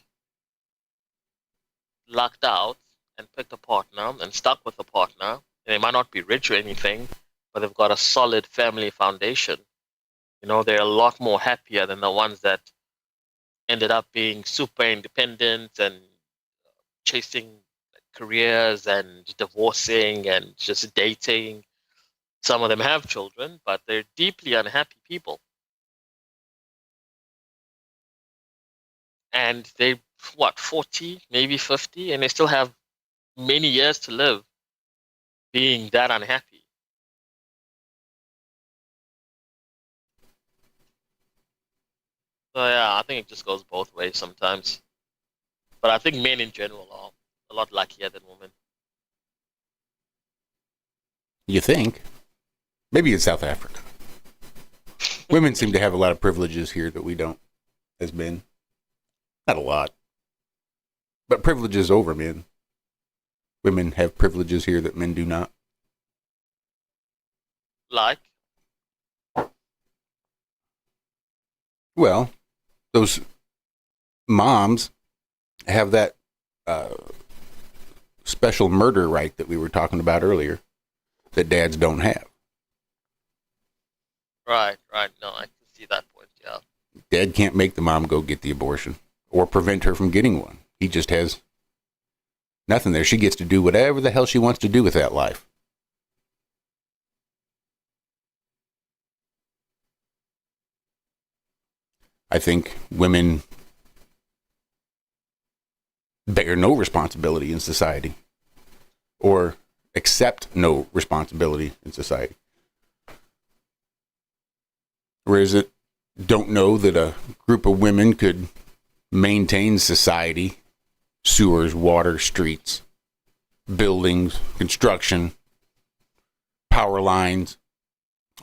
lucked out and picked a partner and stuck with a partner. And they might not be rich or anything, but they've got a solid family foundation. They're a lot more happier than the ones that ended up being super independent and chasing careers and divorcing and just dating. Some of them have children, but they're deeply unhappy people. And they, 40, maybe 50, and they still have many years to live being that unhappy. So yeah, I think it just goes both ways sometimes. But I think men in general are a lot luckier than women. You think? Maybe in South Africa. Women seem to have a lot of privileges here that we don't as men. Not a lot. But privileges over men. Women have privileges here that men do not. Like? Well, those moms have that special murder right that we were talking about earlier that dads don't have. Right. No, I can see that point, yeah. Dad can't make the mom go get the abortion or prevent her from getting one. He just has nothing there. She gets to do whatever the hell she wants to do with that life. I think women bear no responsibility in society or accept no responsibility in society. Whereas it don't know that a group of women could maintain society, sewers, water, streets, buildings, construction, power lines,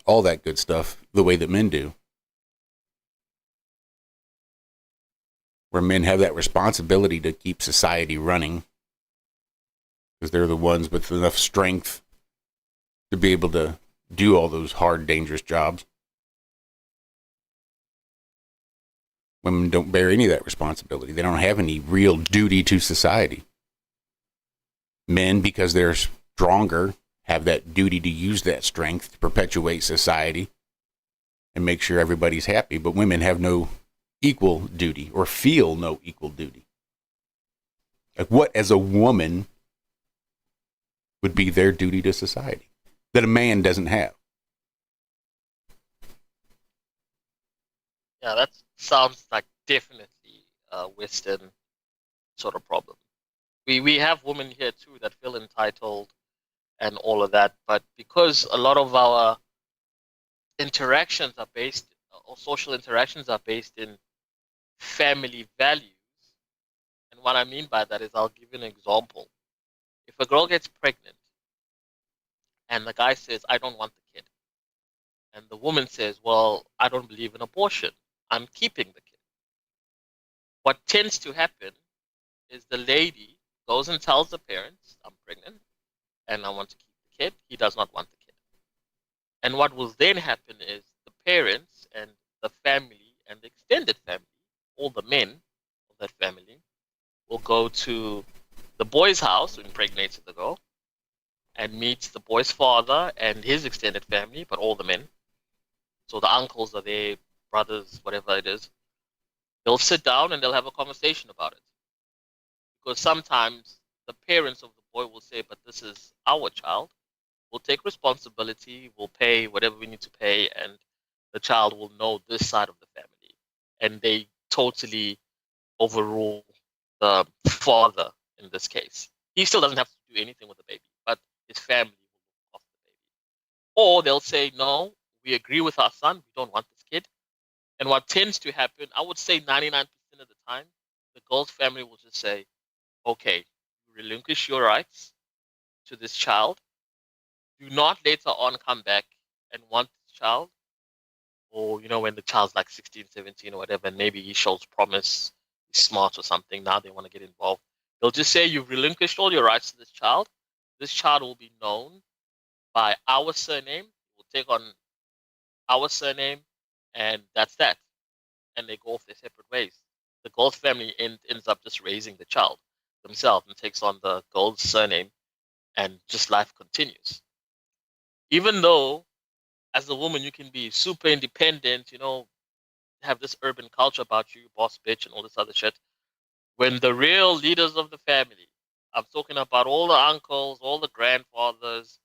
all that good stuff, the way that men do. Where men have that responsibility to keep society running because they're the ones with enough strength to be able to do all those hard, dangerous jobs. Women don't bear any of that responsibility. They don't have any real duty to society. Men, because they're stronger, have that duty to use that strength to perpetuate society and make sure everybody's happy. But women have no equal duty or feel no equal duty. Like what as a woman would be their duty to society that a man doesn't have? Yeah, that sounds like definitely a Western sort of problem. We have women here too that feel entitled and all of that, but because a lot of our interactions are based, or social interactions are based in family values, and what I mean by that is I'll give you an example. If a girl gets pregnant and the guy says, I don't want the kid, and the woman says, well, I don't believe in abortion, I'm keeping the kid. What tends to happen is the lady goes and tells the parents, I'm pregnant and I want to keep the kid. He does not want the kid. And what will then happen is the parents and the family and the extended family, all the men of that family, will go to the boy's house who impregnated the girl and meet the boy's father and his extended family, but all the men. So the uncles are there, brothers, whatever it is. They'll sit down and they'll have a conversation about it. Because sometimes the parents of the boy will say, but this is our child. We'll take responsibility, we'll pay whatever we need to pay, and the child will know this side of the family. And they totally overrule the father in this case. He still doesn't have to do anything with the baby, but his family will look after the baby. Or they'll say, no, we agree with our son, we don't want this kid. And what tends to happen, I would say 99% of the time, the girl's family will just say, okay, relinquish your rights to this child. Do not later on come back and want this child. Or, when the child's like 16, 17 or whatever, and maybe he shows promise, he's smart or something, now they want to get involved. They'll just say, you've relinquished all your rights to this child. This child will be known by our surname. We'll take on our surname, and that's that. And they go off their separate ways. The girl's family ends up just raising the child themselves and takes on the girl's surname, and just life continues. Even though, as a woman, you can be super independent, have this urban culture about you, boss bitch, and all this other shit. When the real leaders of the family, I'm talking about all the uncles, all the grandfathers,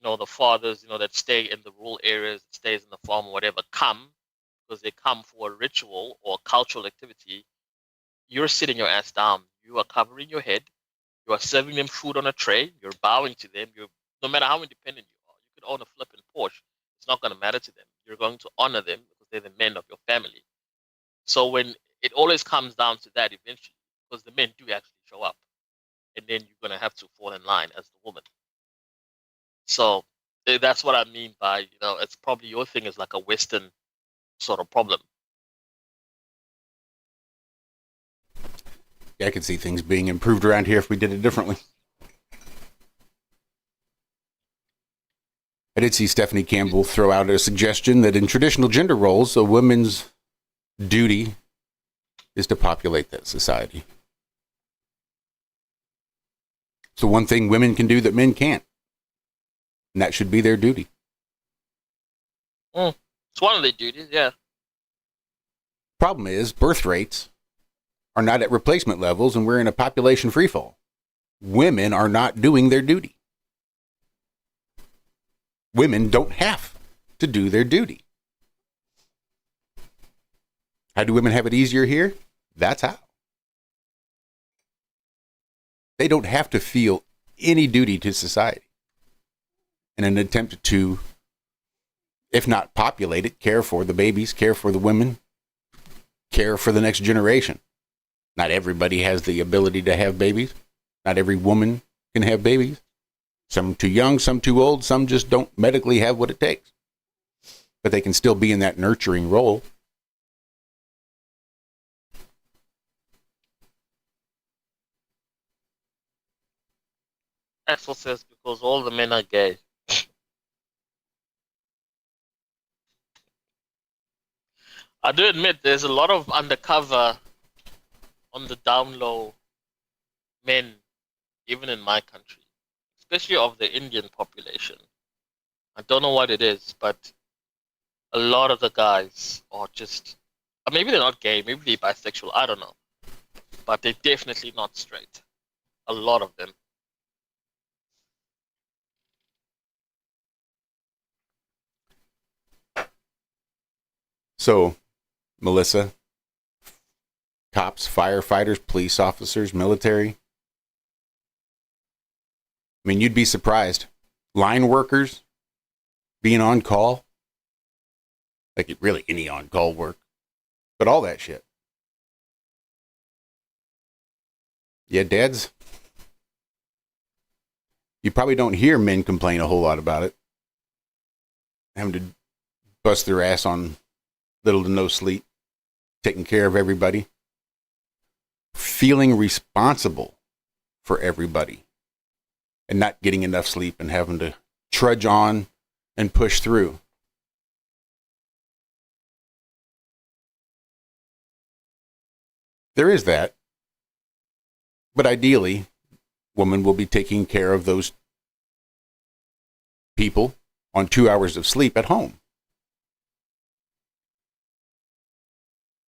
the fathers, that stay in the rural areas, stays in the farm or whatever, come, because they come for a ritual or a cultural activity, you're sitting your ass down. You are covering your head. You are serving them food on a tray. You're bowing to them. No matter how independent you are, you could own a flipping Porsche. It's not going to matter to them. You're going to honor them because they're the men of your family. So when it always comes down to that eventually, because the men do actually show up, and then you're going to have to fall in line as the woman. So that's what I mean by, it's probably your thing is like a Western sort of problem. Yeah, I could see things being improved around here if we did it differently. I did see Stephanie Campbell throw out a suggestion that in traditional gender roles, a woman's duty is to populate that society. So one thing women can do that men can't. And that should be their duty. It's one of their duties, yeah. Problem is, birth rates are not at replacement levels, and we're in a population freefall. Women are not doing their duty. Women don't have to do their duty. How do women have it easier here? That's how. They don't have to feel any duty to society in an attempt to, if not populate it, care for the babies, care for the women, care for the next generation. Not everybody has the ability to have babies. Not every woman can have babies. Some too young, some too old, some just don't medically have what it takes. But they can still be in that nurturing role. Axel says because all the men are gay. I do admit there's a lot of undercover on the down low men, even in my country, especially of the Indian population. I don't know what it is, but a lot of the guys are just, or maybe they're not gay, maybe they're bisexual, I don't know. But they're definitely not straight. A lot of them. So, Melissa, cops, firefighters, police officers, military. I mean, you'd be surprised. Line workers being on call. Like really any on-call work. But all that shit. Yeah, dads. You probably don't hear men complain a whole lot about it. Having to bust their ass on little to no sleep, taking care of everybody, feeling responsible for everybody, and not getting enough sleep and having to trudge on and push through. There is that. But ideally, woman will be taking care of those people on 2 hours of sleep at home.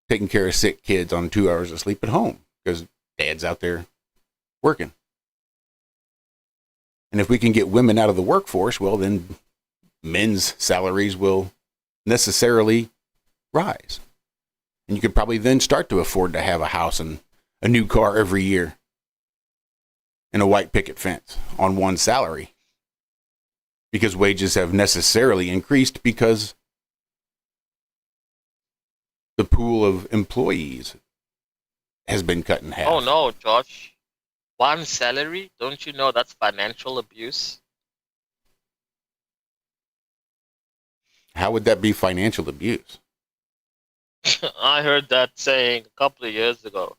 Taking care of sick kids on 2 hours of sleep at home because dad's out there working. And if we can get women out of the workforce, well, then men's salaries will necessarily rise. And you could probably then start to afford to have a house and a new car every year and a white picket fence on one salary, because wages have necessarily increased because the pool of employees has been cut in half. Oh no, Josh. One salary? Don't you know that's financial abuse? How would that be financial abuse? I heard that saying a couple of years ago.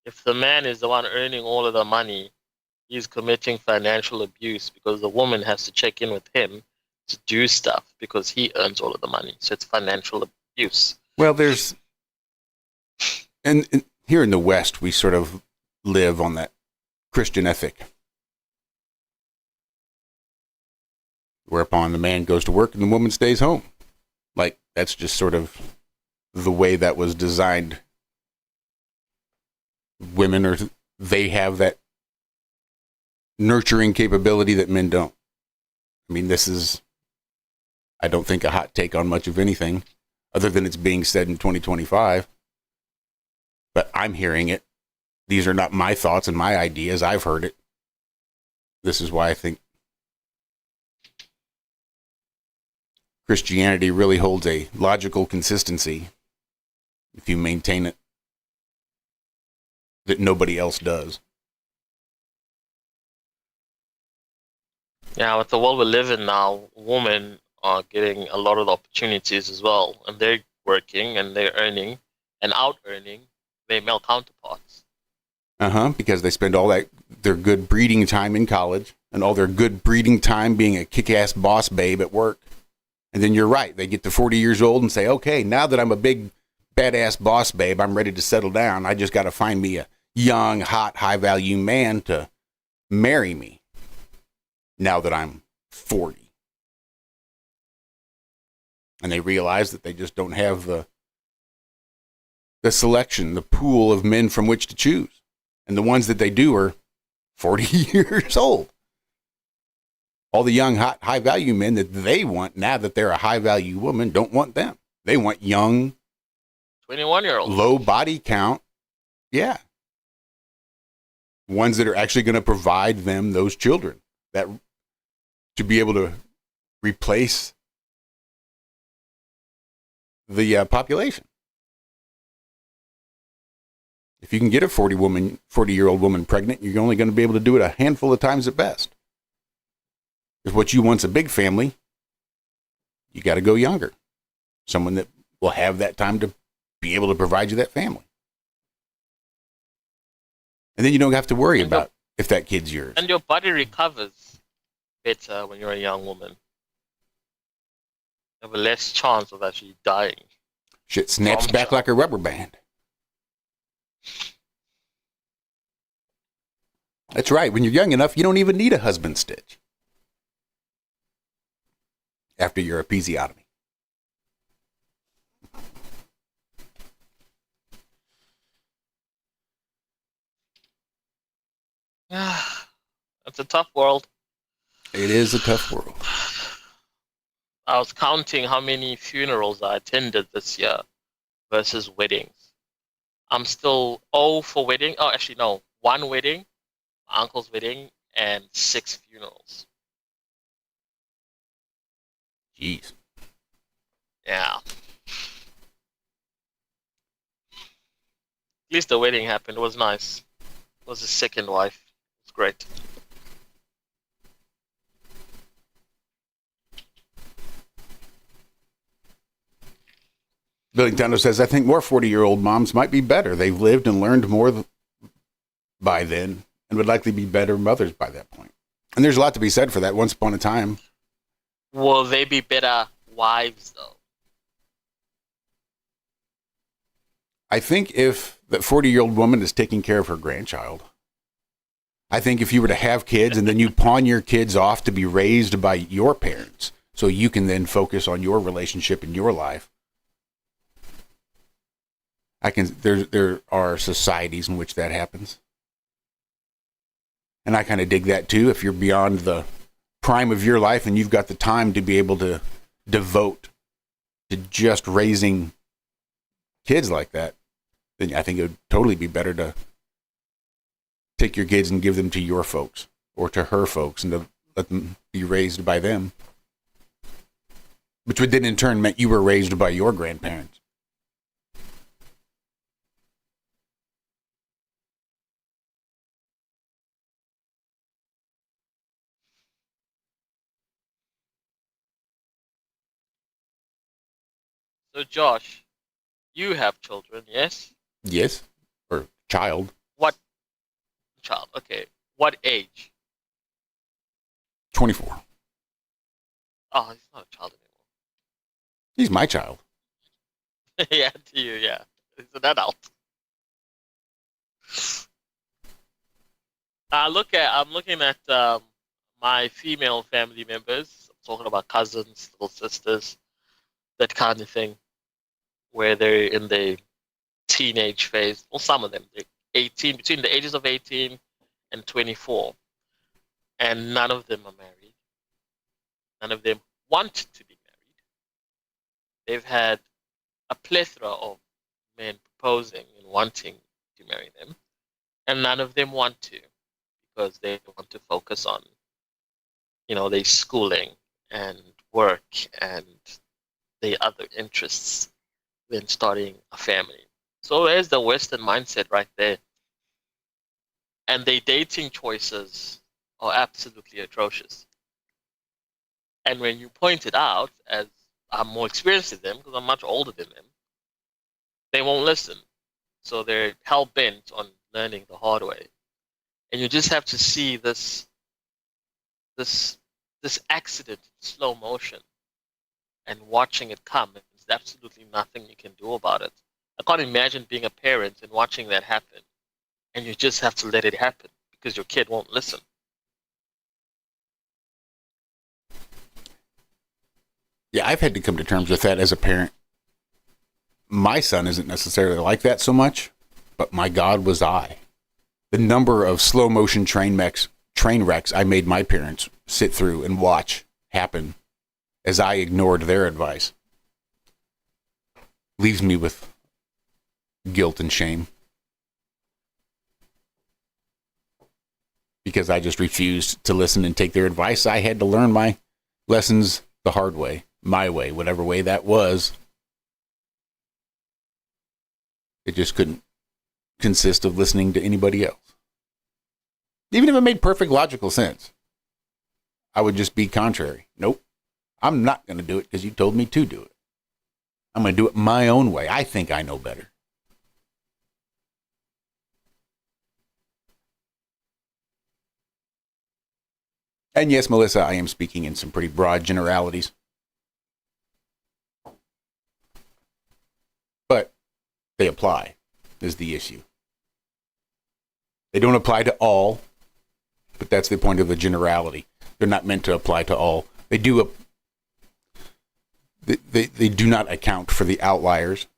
If the man is the one earning all of the money, he's committing financial abuse because the woman has to check in with him to do stuff because he earns all of the money. So it's financial abuse. Well, there's, and here in the West, we sort of live on that Christian ethic, whereupon the man goes to work and the woman stays home. Like, that's just sort of the way that was designed. Women are, they have that nurturing capability that men don't. I mean, this is, I don't think, a hot take on much of anything other than it's being said in 2025. But I'm hearing it. These are not my thoughts and my ideas. I've heard it. This is why I think Christianity really holds a logical consistency if you maintain it that nobody else does. Yeah, with the world we live in now, women are getting a lot of opportunities as well. And they're working and they're earning and out-earning their male counterparts. Because they spend all that, their good breeding time in college and all their good breeding time being a kick-ass boss babe at work. And then you're right, they get to 40 years old and say, okay, now that I'm a big badass boss babe, I'm ready to settle down. I just got to find me a young, hot, high-value man to marry me now that I'm 40. And they realize that they just don't have the selection, the pool of men from which to choose. And the ones that they do are 40 years old. All the young, hot, high-value men that they want, now that they're a high-value woman, don't want them. They want young, 21-year-olds. low body count. Yeah. Ones that are actually going to provide them those children, that to be able to replace the population. If you can get a 40-year-old woman pregnant, you're only going to be able to do it a handful of times at best. If what you want's a big family, you got to go younger. Someone that will have that time to be able to provide you that family. And then you don't have to worry about if that kid's yours. And your body recovers better when you're a young woman. You have a less chance of actually dying. Shit snaps back like a rubber band. That's right. When you're young enough, you don't even need a husband stitch after your episiotomy. It's a tough world. It is a tough world. I was counting how many funerals I attended this year versus weddings. I'm still 0 for wedding. Oh, actually, no. 1 wedding, my uncle's wedding, and 6 funerals. Jeez. Yeah. At least the wedding happened. It was nice. It was his second wife. It was great. Billy Tondo says, I think more 40-year-old moms might be better. They've lived and learned more by then and would likely be better mothers by that point. And there's a lot to be said for that. Once upon a time. Will they be better wives, though? I think if that 40-year-old woman is taking care of her grandchild, I think if you were to have kids and then you pawn your kids off to be raised by your parents so you can then focus on your relationship in your life, there are societies in which that happens. And I kind of dig that too. If you're beyond the prime of your life and you've got the time to be able to devote to just raising kids like that, then I think it would totally be better to take your kids and give them to your folks or to her folks and to let them be raised by them. Which would then in turn meant you were raised by your grandparents. So, Josh, you have children, yes? Yes. Or child. What child? Okay. What age? 24. Oh, he's not a child He's my child. anymore. Yeah, to you, yeah. He's an adult. I'm looking at my female family members. I'm talking about cousins, little sisters, that kind of thing, where they're in the teenage phase. Well, some of them, they're 18, between the ages of 18 and 24, and none of them are married. None of them want to be married. They've had a plethora of men proposing and wanting to marry them, and none of them want to because they want to focus on, their schooling and work and their other interests than starting a family. So there's the Western mindset right there. And their dating choices are absolutely atrocious. And when you point it out, as I'm more experienced than them, because I'm much older than them, they won't listen. So they're hell-bent on learning the hard way. And you just have to see this accident in slow motion and watching it come. There's absolutely nothing you can do about it. I can't imagine being a parent and watching that happen. And you just have to let it happen because your kid won't listen. Yeah, I've had to come to terms with that as a parent. My son isn't necessarily like that so much, but my God was I. The number of slow motion train wrecks I made my parents sit through and watch happen as I ignored their advice leaves me with guilt and shame. Because I just refused to listen and take their advice. I had to learn my lessons the hard way, my way, whatever way that was. It just couldn't consist of listening to anybody else. Even if it made perfect logical sense, I would just be contrary. Nope, I'm not going to do it because you told me to do it. I'm going to do it my own way. I think I know better. And yes, Melissa, I am speaking in some pretty broad generalities. But they apply, is the issue. They don't apply to all, but that's the point of the generality. They're not meant to apply to all. They do they do not account for the outliers.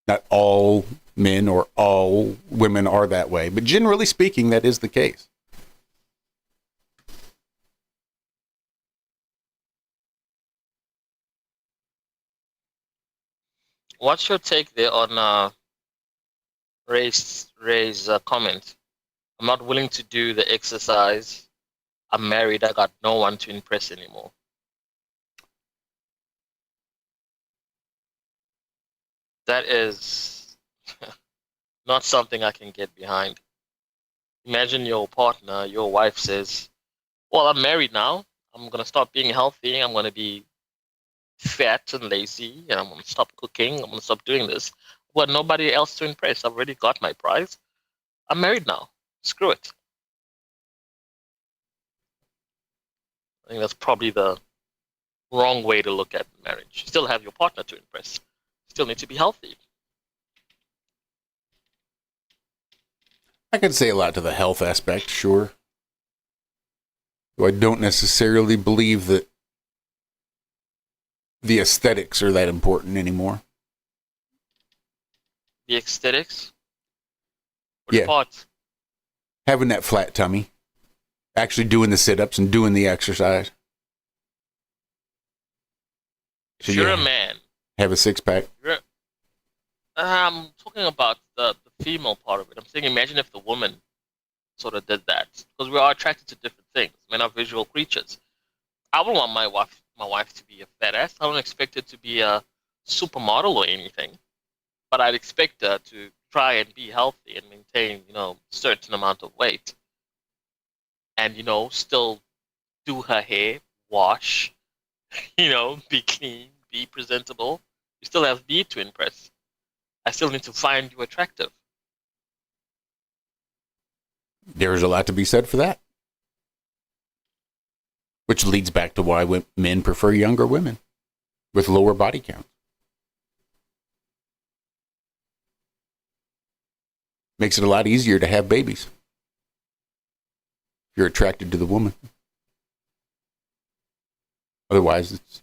Not all men or all women are that way, but generally speaking, that is the case. What's your take there on Ray's comment? I'm not willing to do the exercise. I'm married. I got no one to impress anymore. That is not something I can get behind. Imagine your partner, your wife says, well, I'm married now. I'm going to stop being healthy. I'm going to be fat and lazy, and I'm gonna stop cooking. I'm gonna stop doing this. I've got nobody else to impress. I've already got my prize. I'm married now. Screw it. I think that's probably the wrong way to look at marriage. You still have your partner to impress. You still need to be healthy. I could say a lot to the health aspect, sure. Though I don't necessarily believe that the aesthetics are that important anymore. The aesthetics? Which Yeah. part? Having that flat tummy. Actually doing the sit-ups and doing the exercise. If you're a man, have a six-pack. I'm talking about the female part of it. I'm saying imagine if the woman sort of did that. Because we are attracted to different things. Men are visual creatures. I wouldn't want my wife to be a fat ass. I don't expect her to be a supermodel or anything. But I'd expect her to try and be healthy and maintain, certain amount of weight. And, still do her hair, wash, be clean, be presentable. You still have me to impress. I still need to find you attractive. There's a lot to be said for that. Which leads back to why men prefer younger women with lower body count. Makes it a lot easier to have babies. If you're attracted to the woman. Otherwise, it's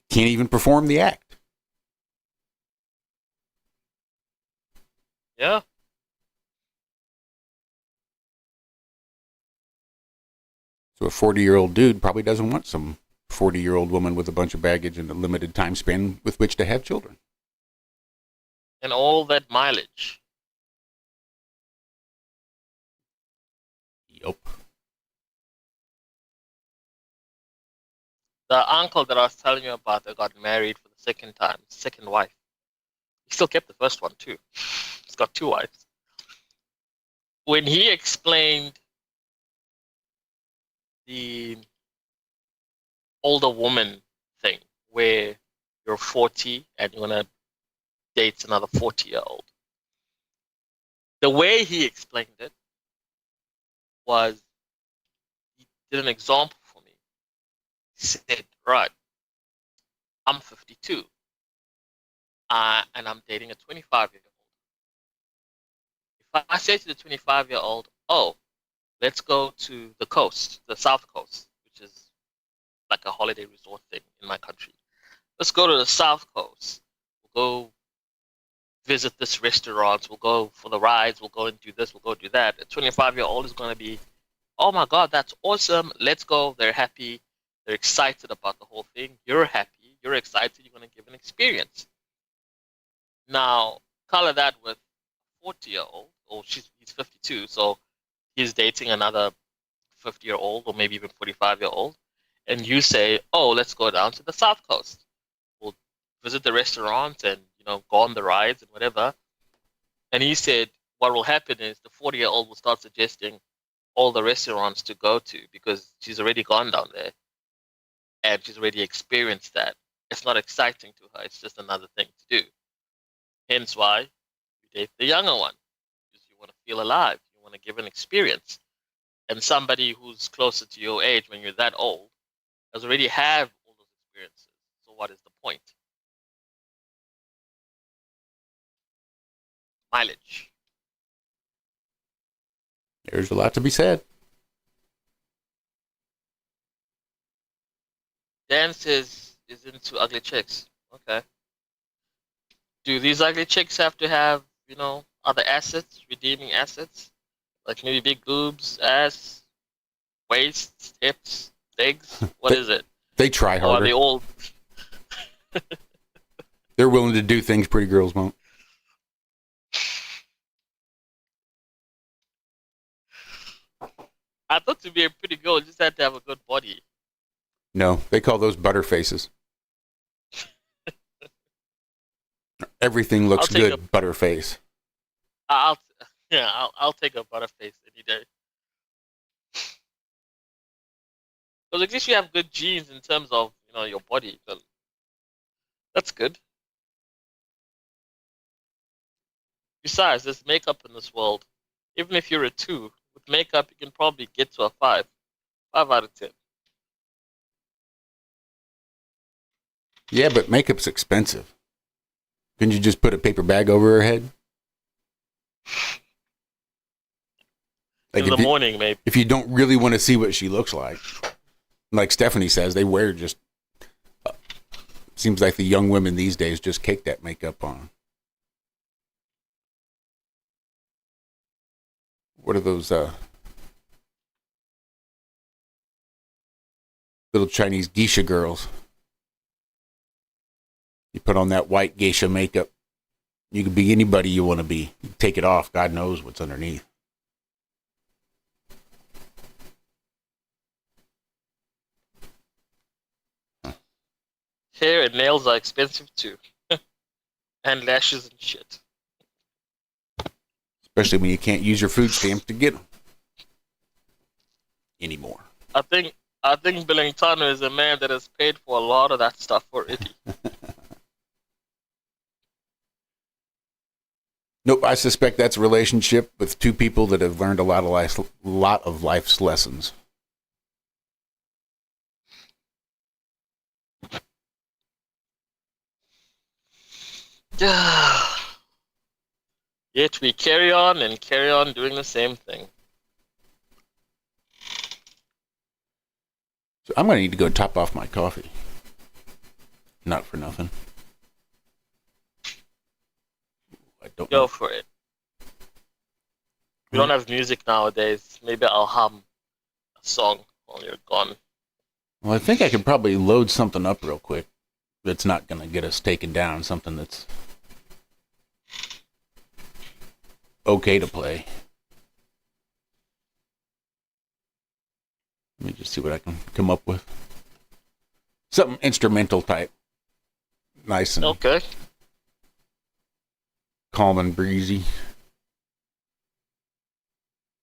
can't even perform the act. Yeah. So a 40-year-old dude probably doesn't want some 40-year-old woman with a bunch of baggage and a limited time span with which to have children. And all that mileage. Yup. The uncle that I was telling you about that got married for the second time, second wife. He still kept the first one too. He's got two wives. When he explained the older woman thing, where you're 40 and you want to date another 40-year-old, the way he explained it was he did an example for me. He said, right, I'm 52 and I'm dating a 25-year-old. If I say to the 25-year-old, oh, let's go to the coast, the South Coast, which is like a holiday resort thing in my country. Let's go to the South Coast. We'll go visit this restaurant. We'll go for the rides. We'll go and do this. We'll go do that. A 25-year-old is going to be, oh my God, that's awesome. Let's go. They're happy. They're excited about the whole thing. You're happy. You're excited. You're going to give an experience. Now, color that with a 40-year-old. Oh, he's 52, so he's dating another 50-year-old or maybe even 45-year-old. And you say, oh, let's go down to the South Coast. We'll visit the restaurants and, go on the rides and whatever. And he said, what will happen is the 40-year-old will start suggesting all the restaurants to go to because she's already gone down there and she's already experienced that. It's not exciting to her. It's just another thing to do. Hence why you date the younger one. Because you want to feel alive. You want to give an experience. And somebody who's closer to your age when you're that old has already had all those experiences. So what is the point? Mileage. There's a lot to be said. Dance is into ugly chicks. Okay. Do these ugly chicks have to have, other assets, redeeming assets? Like maybe big boobs, ass, waist, hips, legs? What is it? They try harder. Or are they all... They're willing to do things pretty girls won't. I thought to be a pretty girl, you just had to have a good body. No, they call those butter faces. Everything looks good, butter face. I'll take a butterface any day. Because at least you have good genes in terms of your body. That's good. Besides, there's makeup in this world. Even if you're a 2, with makeup, you can probably get to a 5. 5 out of 10. Yeah, but makeup's expensive. Couldn't you just put a paper bag over her head? Like in the morning, maybe. If you don't really want to see what she looks like Stephanie says, they wear just... seems like the young women these days just cake that makeup on. What are those little Chinese geisha girls? You put on that white geisha makeup, you can be anybody you want to be. You take it off, God knows what's underneath. Hair and nails are expensive too. And lashes and shit. Especially when you can't use your food stamps to get them anymore. I think Billington is a man that has paid for a lot of that stuff already. Nope, I suspect that's a relationship with two people that have learned a lot of life's lessons. Yet we carry on and carry on doing the same thing. So I'm going to need to go top off my coffee. Not for nothing. I don't Go know. for it. We don't have music nowadays. Maybe I'll hum a song while you're gone. Well, I think I could probably load something up real quick that's not going to get us taken down. Something that's okay to play. Let me just see what I can come up with. Something instrumental type. Nice and okay. Calm and breezy.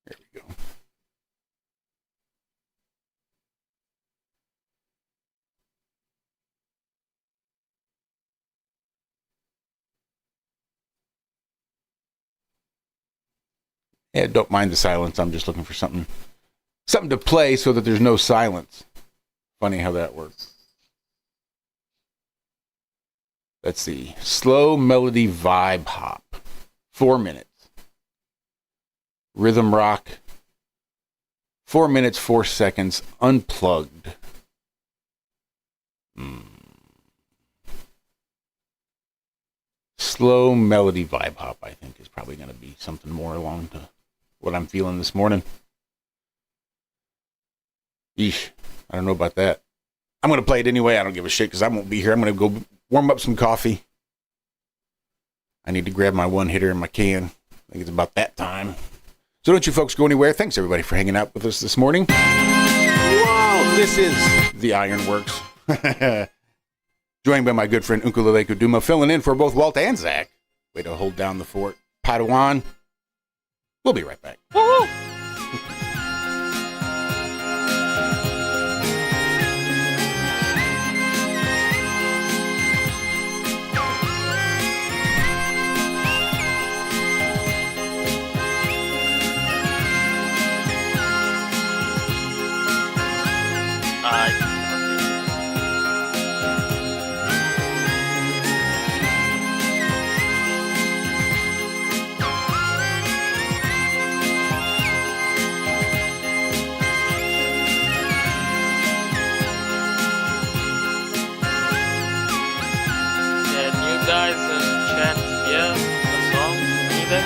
There we go. Yeah, don't mind the silence. I'm just looking for something to play so that there's no silence. Funny how that works. Let's see. Slow melody vibe hop. 4 minutes. Rhythm rock. 4 minutes, 4 seconds. Unplugged. Slow melody vibe hop, I think, is probably going to be something more along to what I'm feeling this morning. Yeesh. I don't know about that. I'm going to play it anyway. I don't give a shit because I won't be here. I'm going to go warm up some coffee. I need to grab my one hitter in my can. I think it's about that time. So don't you folks go anywhere. Thanks everybody for hanging out with us this morning. Whoa! This is the Ironworks. Joined by my good friend Unkulele Kuduma, filling in for both Walt and Zack. Way to hold down the fort. Padawan. We'll be right back. Woo-hoo! Guys in chat, yeah, a song, anything?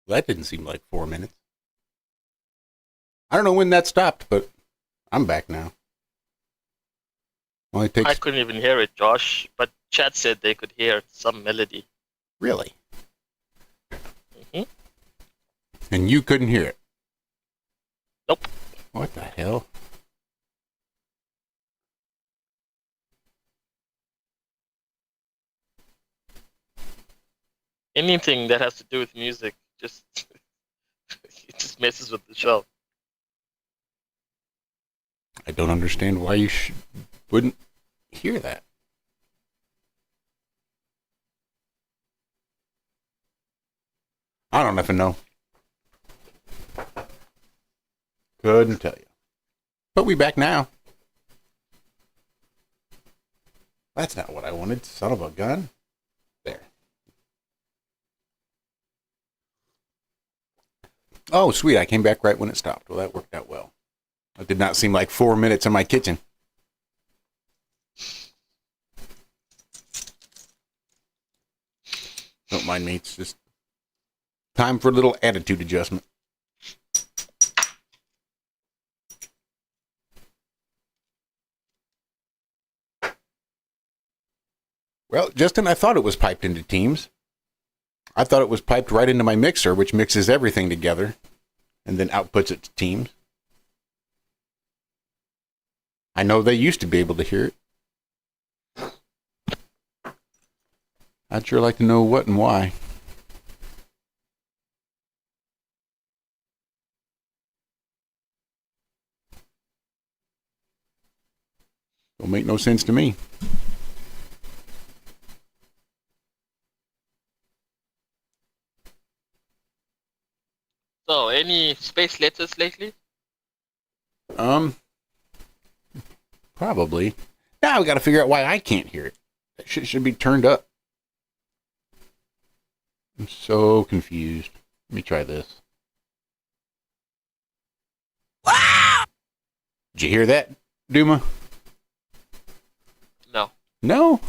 Well, that didn't seem like 4 minutes. I don't know when that stopped, but I'm back now. Only takes... I couldn't even hear it, Josh, but chat said they could hear some melody. Really? Hmm. And you couldn't hear it? Nope. What the hell? Anything that has to do with music just it just messes with the show. I don't understand why you wouldn't hear that. I don't even know. Couldn't tell you. But we back now. That's not what I wanted, son of a gun. There. Oh, sweet. I came back right when it stopped. Well, that worked out well. It did not seem like 4 minutes in my kitchen. Don't mind me. It's just time for a little attitude adjustment. Well, Justin, I thought it was piped into Teams. I thought it was piped right into my mixer, which mixes everything together and then outputs it to Teams. I know they used to be able to hear it. I'd sure like to know what and why. Don't make no sense to me. So, any space letters lately? Probably. Now we got to figure out why I can't hear it. That shit should be turned up. I'm so confused. Let me try this. Did you hear that, Duma? No. No?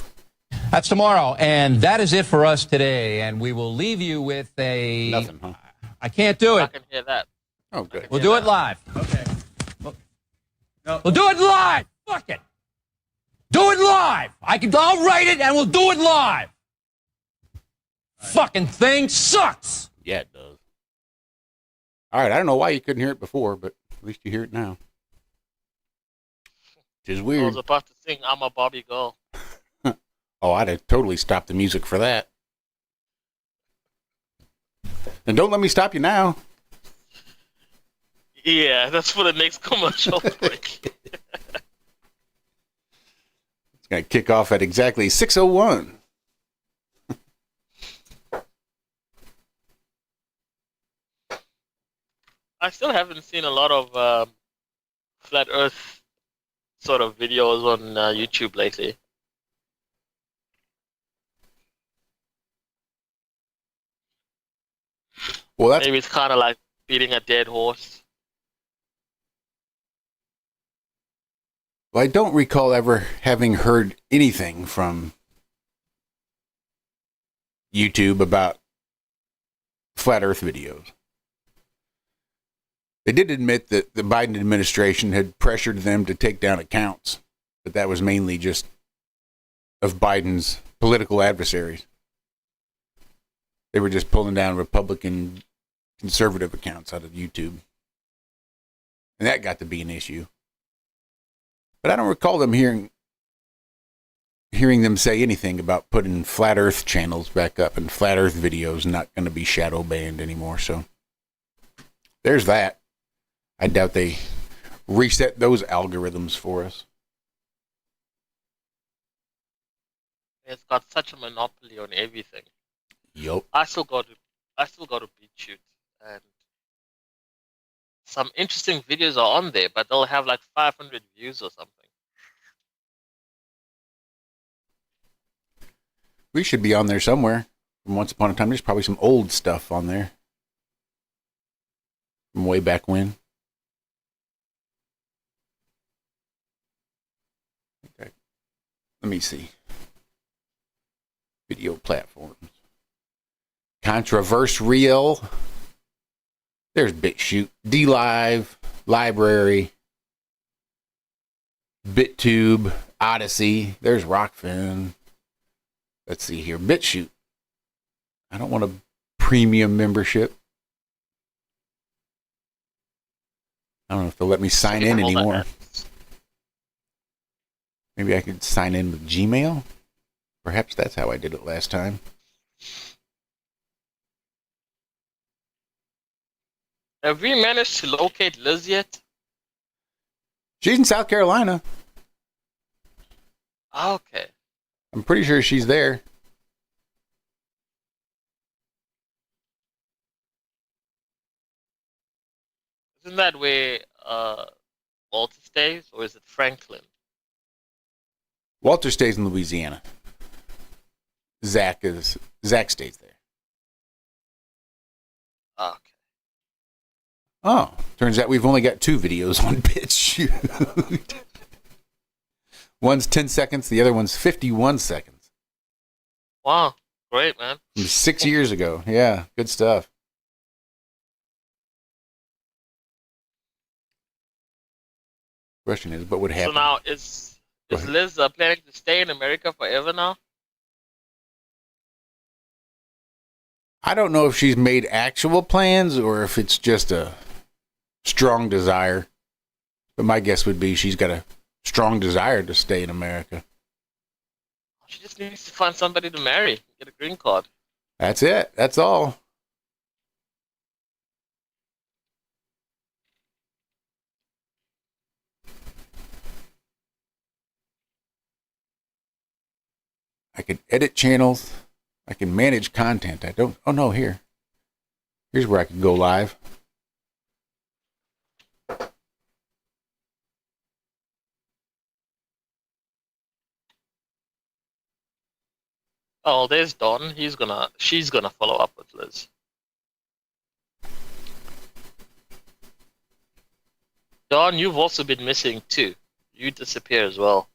That's tomorrow, and that is it for us today. And we will leave you with a... Nothing, huh? I can't do it. I can hear that. Oh, good. We'll do it live. Okay. We'll do it live. Fuck it. Do it live. I'll write it and we'll do it live. Fucking thing sucks. Yeah, it does. All right, I don't know why you couldn't hear it before, but at least you hear it now. Which is I weird. was about to sing I'm a Barbie Girl. Oh, I'd have totally stopped the music for that. And don't let me stop you now. Yeah, that's for the next commercial break. It's going to kick off at exactly 6:01. I still haven't seen a lot of flat Earth sort of videos on YouTube lately. Well, that's... Maybe it's kind of like beating a dead horse. Well, I don't recall ever having heard anything from YouTube about flat Earth videos. They did admit that the Biden administration had pressured them to take down accounts, but that was mainly just of Biden's political adversaries. They were just pulling down Republican conservative accounts out of YouTube. And that got to be an issue. But I don't recall them hearing them say anything about putting flat Earth channels back up, and flat Earth videos not going to be shadow banned anymore. So there's that. I doubt they reset those algorithms for us. It's got such a monopoly on everything. Yup. I still go to BitChute, and some interesting videos are on there, but they'll have like 500 views or something. We should be on there somewhere. From once upon a time, there's probably some old stuff on there. From way back when. Okay. Let me see. Video platforms. Controversial. There's BitChute, DLive, Library, BitTube, Odyssey. There's Rockfin. Let's see here. BitChute. I don't want a premium membership. I don't know if they'll let me sign in anymore. Maybe I could sign in with Gmail. Perhaps that's how I did it last time. Have we managed to locate Liz yet? She's in South Carolina. Okay. I'm pretty sure she's there. Isn't that where Walter stays, or is it Franklin? Walter stays in Louisiana. Zack stays there. Okay. Oh, turns out we've only got 2 videos on BitChute. One's 10 seconds, the other one's 51 seconds. Wow, great, man. From 6 years ago. Yeah, good stuff. Question is, what would happen? So now, is Liz planning to stay in America forever now? I don't know if she's made actual plans or if it's just a strong desire. But my guess would be she's got a strong desire to stay in America. She just needs to find somebody to marry, get a green card. That's it. That's all. I can edit channels. I can manage content. I don't. Oh no, here. Here's where I can go live. Oh, there's Don. She's gonna follow up with Liz. Don, you've also been missing too. You disappear as well.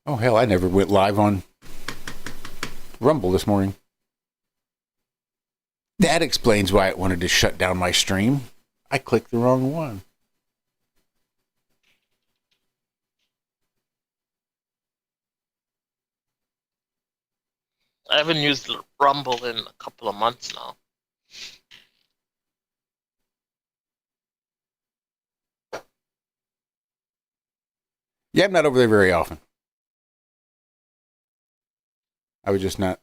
Oh hell, I never went live on Rumble this morning. That explains why it wanted to shut down my stream. I clicked the wrong one. I haven't used Rumble in a couple of months now. Yeah, I'm not over there very often. I was just not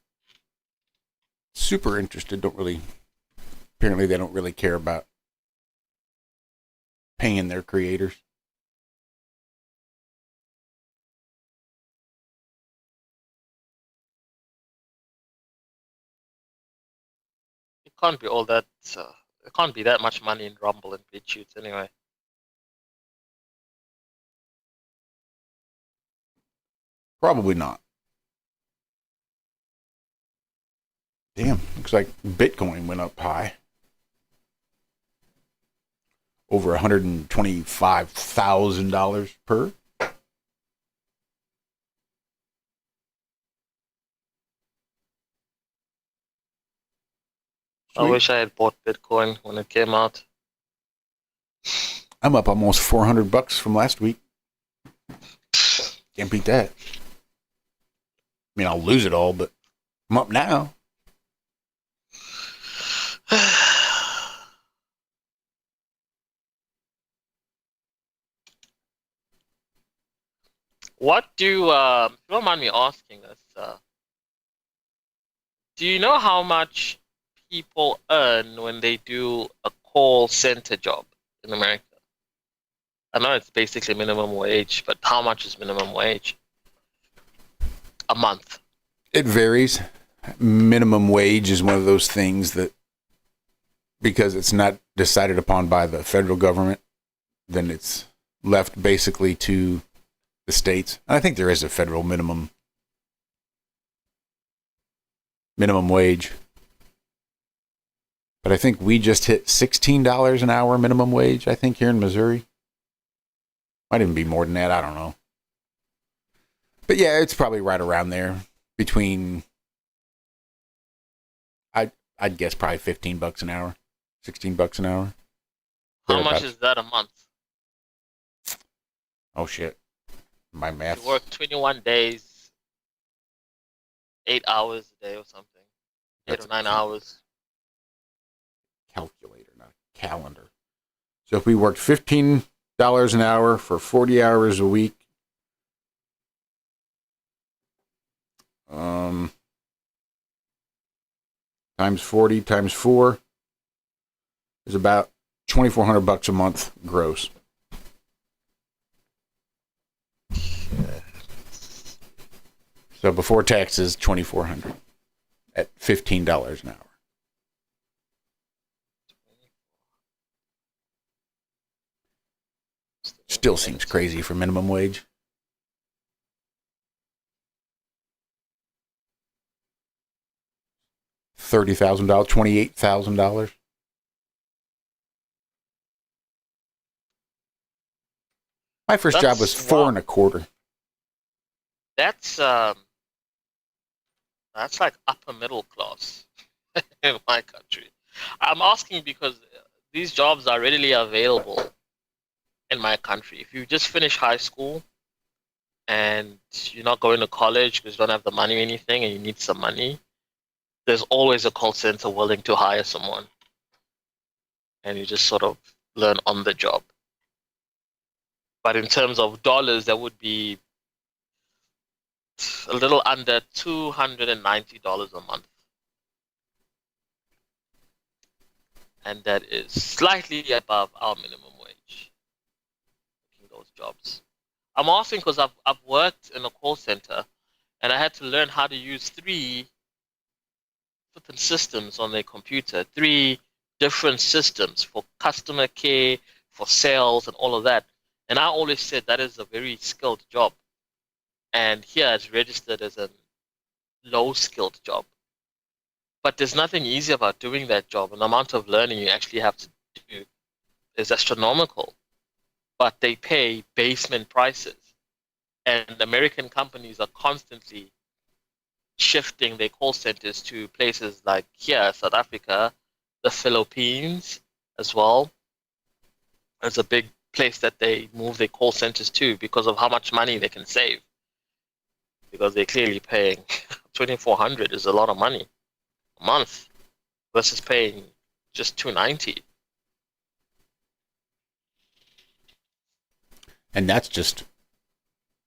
super interested. Apparently they don't really care about paying their creators. It can't be all that. It can't be that much money in Rumble and BitChute anyway. Probably not. Damn, looks like Bitcoin went up high. Over $125,000 per. I wish I had bought Bitcoin when it came out. I'm up almost $400 from last week. Can't beat that. I mean, I'll lose it all, but I'm up now. What do if you don't mind me asking this, do you know how much people earn when they do a call center job in America? I know it's basically minimum wage, but how much is minimum wage a month? It varies. Minimum wage is one of those things that, because it's not decided upon by the federal government, then it's left basically to the states. I think there is a federal minimum wage. But I think we just hit $16 an hour minimum wage, I think, here in Missouri. Might even be more than that, I don't know. But yeah, it's probably right around there, between I'd guess probably $15 an hour, $16 an hour. How much Thereabouts. is that a month? Oh shit, my math. You work 21 days, 8 hours a day or something. That's 8 or 9 hours. Calculator, not calendar. So if we worked $15 an hour for 40 hours a week, times 40 times 4 is about $2,400 a month gross. So before taxes, $2,400 at $15 an hour. Still seems crazy for minimum wage. $30,000, $28,000. My first job was $4.25. That's like upper middle class in my country. I'm asking because these jobs are readily available in my country. If you just finish high school and you're not going to college because you don't have the money or anything and you need some money, there's always a call center willing to hire someone. And you just sort of learn on the job. But in terms of dollars, that would be a little under $290 a month. And that is slightly above our minimum wage. Those jobs. I'm asking because I've worked in a call center and I had to learn how to use 3 different systems on their computer, 3 different systems for customer care, for sales, and all of that. And I always said that is a very skilled job. And here it's registered as a low-skilled job. But there's nothing easy about doing that job. And the amount of learning you actually have to do is astronomical. But they pay basement prices. And American companies are constantly shifting their call centers to places like here, South Africa, the Philippines as well. It's a big place that they move their call centers to because of how much money they can save. Because they're clearly paying $2,400 is a lot of money a month versus paying just $290. And that's just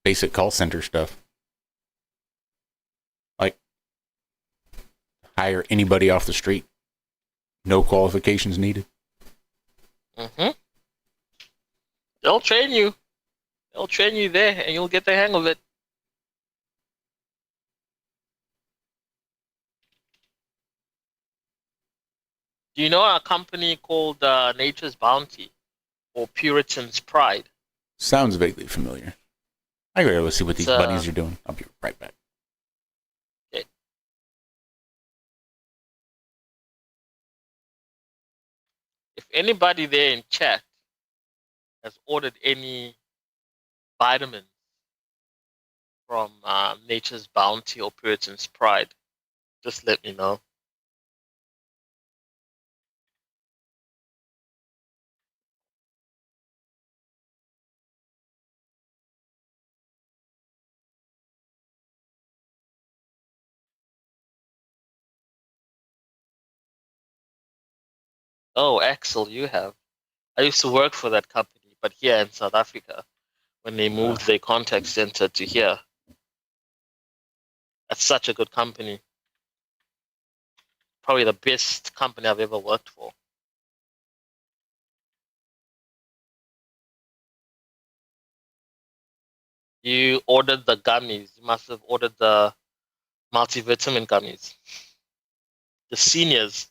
basic call center stuff. Like, hire anybody off the street. No qualifications needed. Mm-hmm. They'll train you. They'll train you there and you'll get the hang of it. Do you know a company called Nature's Bounty or Puritan's Pride? Sounds vaguely familiar. I gotta go see what these bunnies are doing. I'll be right back. Okay. If anybody there in chat has ordered any vitamins from Nature's Bounty or Puritan's Pride, just let me know. Oh, Axel, you have. I used to work for that company, but here in South Africa, when they moved their contact center to here. That's such a good company. Probably the best company I've ever worked for. You ordered the gummies. You must have ordered the multivitamin gummies. The seniors.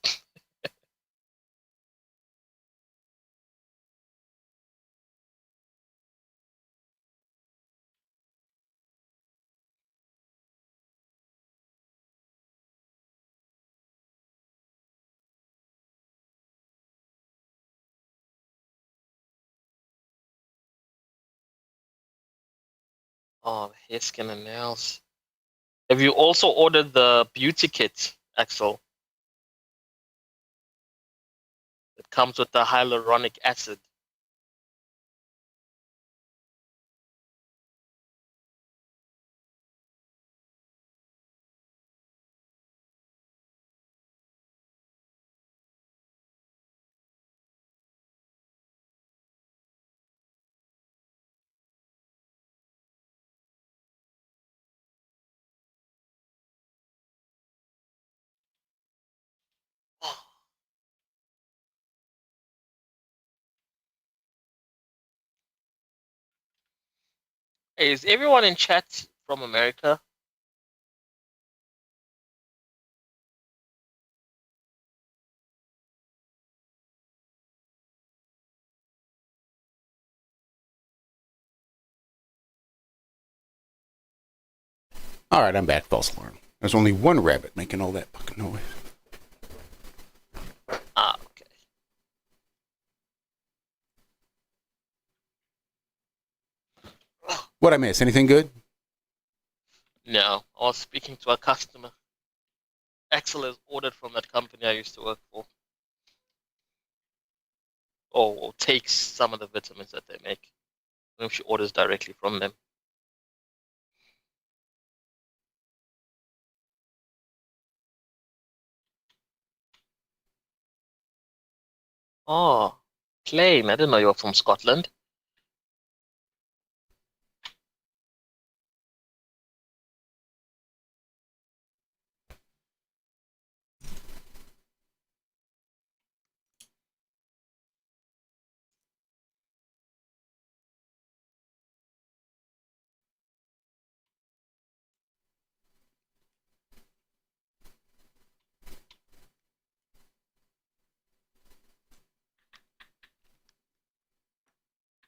Oh, hair, skin, and nails. Have you also ordered the beauty kit, Axel? comes with the hyaluronic acid. Hey, is everyone in chat from America? All right, I'm back. False alarm. There's only one rabbit making all that fucking noise. Ah, okay. What'd I miss? Anything good? No, I was speaking to a customer. Axel is ordered from that company I used to work for. Or takes some of the vitamins that they make. I don't know if she orders directly from them. Oh, plain. I didn't know you were from Scotland.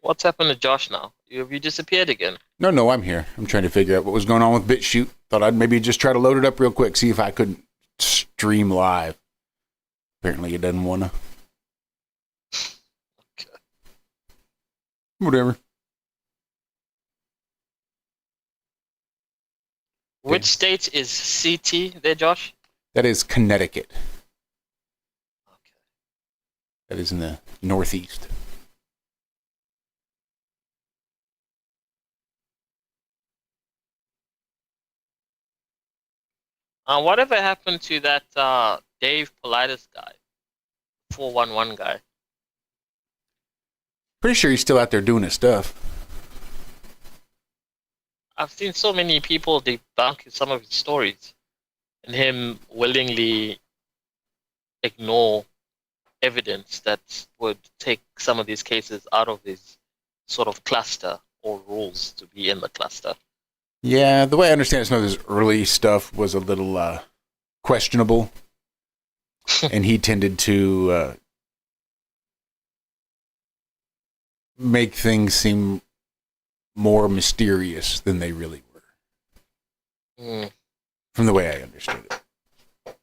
What's happened to Josh now? Have you disappeared again? No, I'm here. I'm trying to figure out what was going on with BitChute. Thought I'd maybe just try to load it up real quick, see if I could stream live. Apparently it doesn't want to. Okay. Whatever. Which state is CT there, Josh? That is Connecticut. Okay. That is in the Northeast. Whatever happened to that Dave Politis guy? 411 guy. Pretty sure he's still out there doing his stuff. I've seen so many people debunk some of his stories and him willingly ignore evidence that would take some of these cases out of his sort of cluster or rules to be in the cluster. Yeah, the way I understand it, some of his early stuff was a little questionable. And he tended to make things seem more mysterious than they really were. From the way I understood it.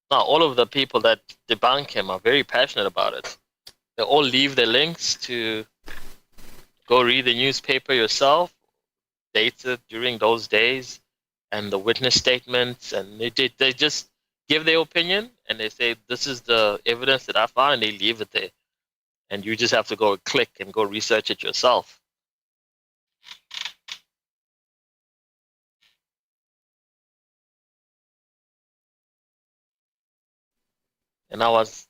Now, all of the people that debunk him are very passionate about it. They all leave their links to go read the newspaper yourself, dated during those days, and the witness statements, and they just give their opinion, and they say, this is the evidence that I found, and they leave it there. And you just have to go click and go research it yourself. And I was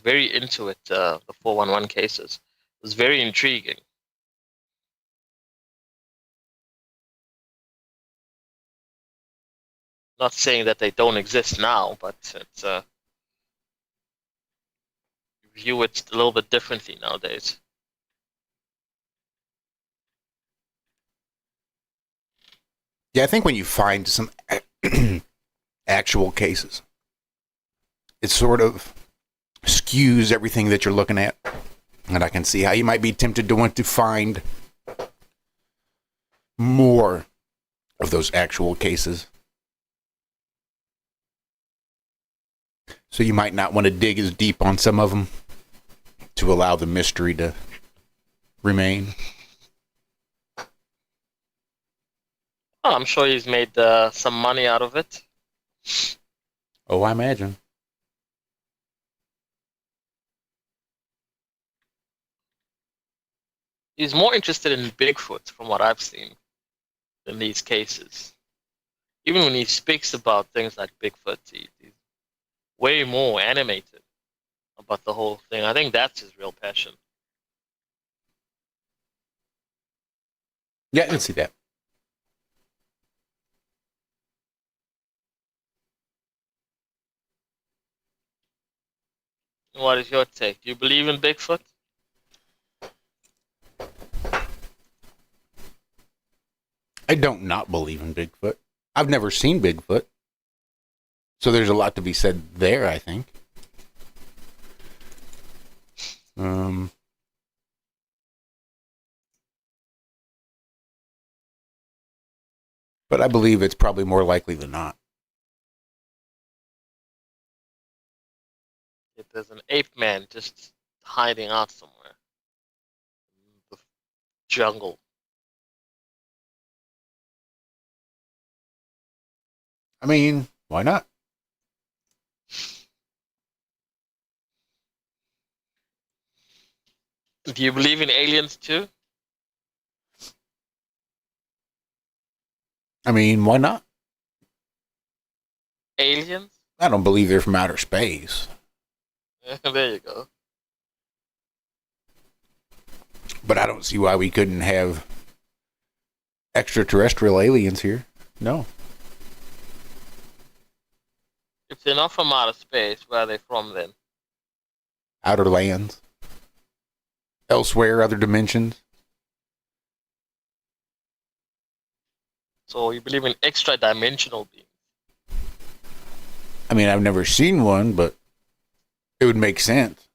very into it, the 411 cases. It was very intriguing. Not saying that they don't exist now, but it's view it a little bit differently nowadays. Yeah, I think when you find some actual cases, it sort of skews everything that you're looking at. And I can see how you might be tempted to want to find more of those actual cases. So you might not want to dig as deep on some of them to allow the mystery to remain. Oh, I'm sure he's made some money out of it. Oh, I imagine. he's more interested in Bigfoot, from what I've seen, in these cases. Even when he speaks about things like Bigfoot, he's way more animated about the whole thing. I think that's his real passion. Yeah, I can see that. What is your take? Do you believe in Bigfoot? I don't not believe in Bigfoot. I've never seen Bigfoot. So there's a lot to be said there, I think. But I believe it's probably more likely than not. If there's an ape man just hiding out somewhere in the jungle. I mean, why not? Do you believe in aliens too? I mean, why not? Aliens? I don't believe they're from outer space. There you go. But I don't see why we couldn't have extraterrestrial aliens here. No. If they're not from outer space, where are they from then? Outer lands. Elsewhere, other dimensions. So you believe in extra-dimensional beings? I mean, I've never seen one, but it would make sense.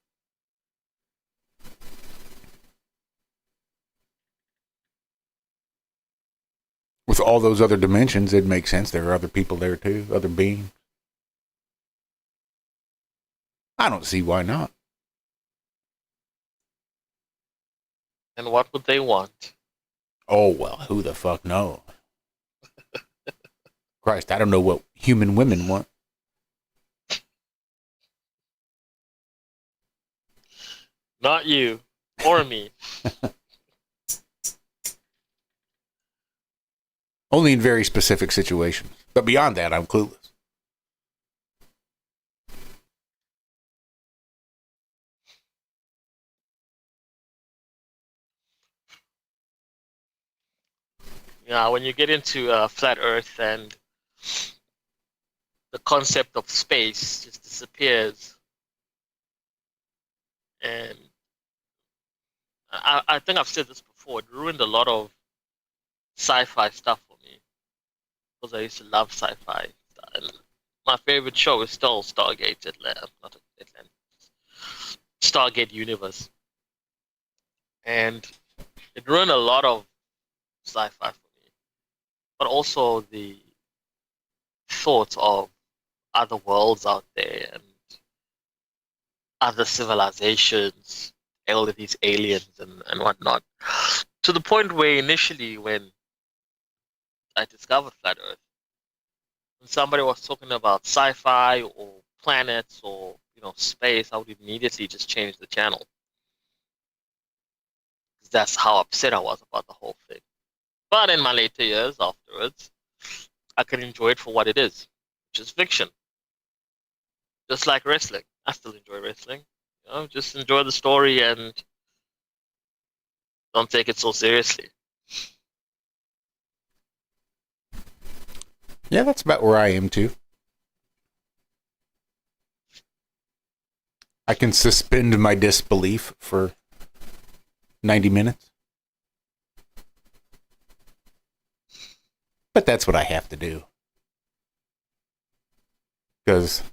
With all those other dimensions, it'd make sense. There are other people there too, other beings. I don't see why not. And what would they want? Oh, well, who the fuck knows? Christ, I don't know what human women want. Not you, or me. Only in very specific situations. But beyond that, I'm clueless. Yeah, when you get into flat Earth and the concept of space just disappears, and I think I've said this before, it ruined a lot of sci-fi stuff for me, because I used to love sci-fi. And my favorite show is still Stargate Stargate Universe, and it ruined a lot of sci-fi for me, but also the thought of other worlds out there and other civilizations, all of these aliens and whatnot, to the point where initially when I discovered Flat Earth, when somebody was talking about sci-fi or planets or space, I would immediately just change the channel. That's how upset I was about the whole thing. But in my later years afterwards, I can enjoy it for what it is, which is fiction. Just like wrestling. I still enjoy wrestling. Just enjoy the story and don't take it so seriously. Yeah, that's about where I am too. I can suspend my disbelief for 90 minutes. But that's what I have to do. Because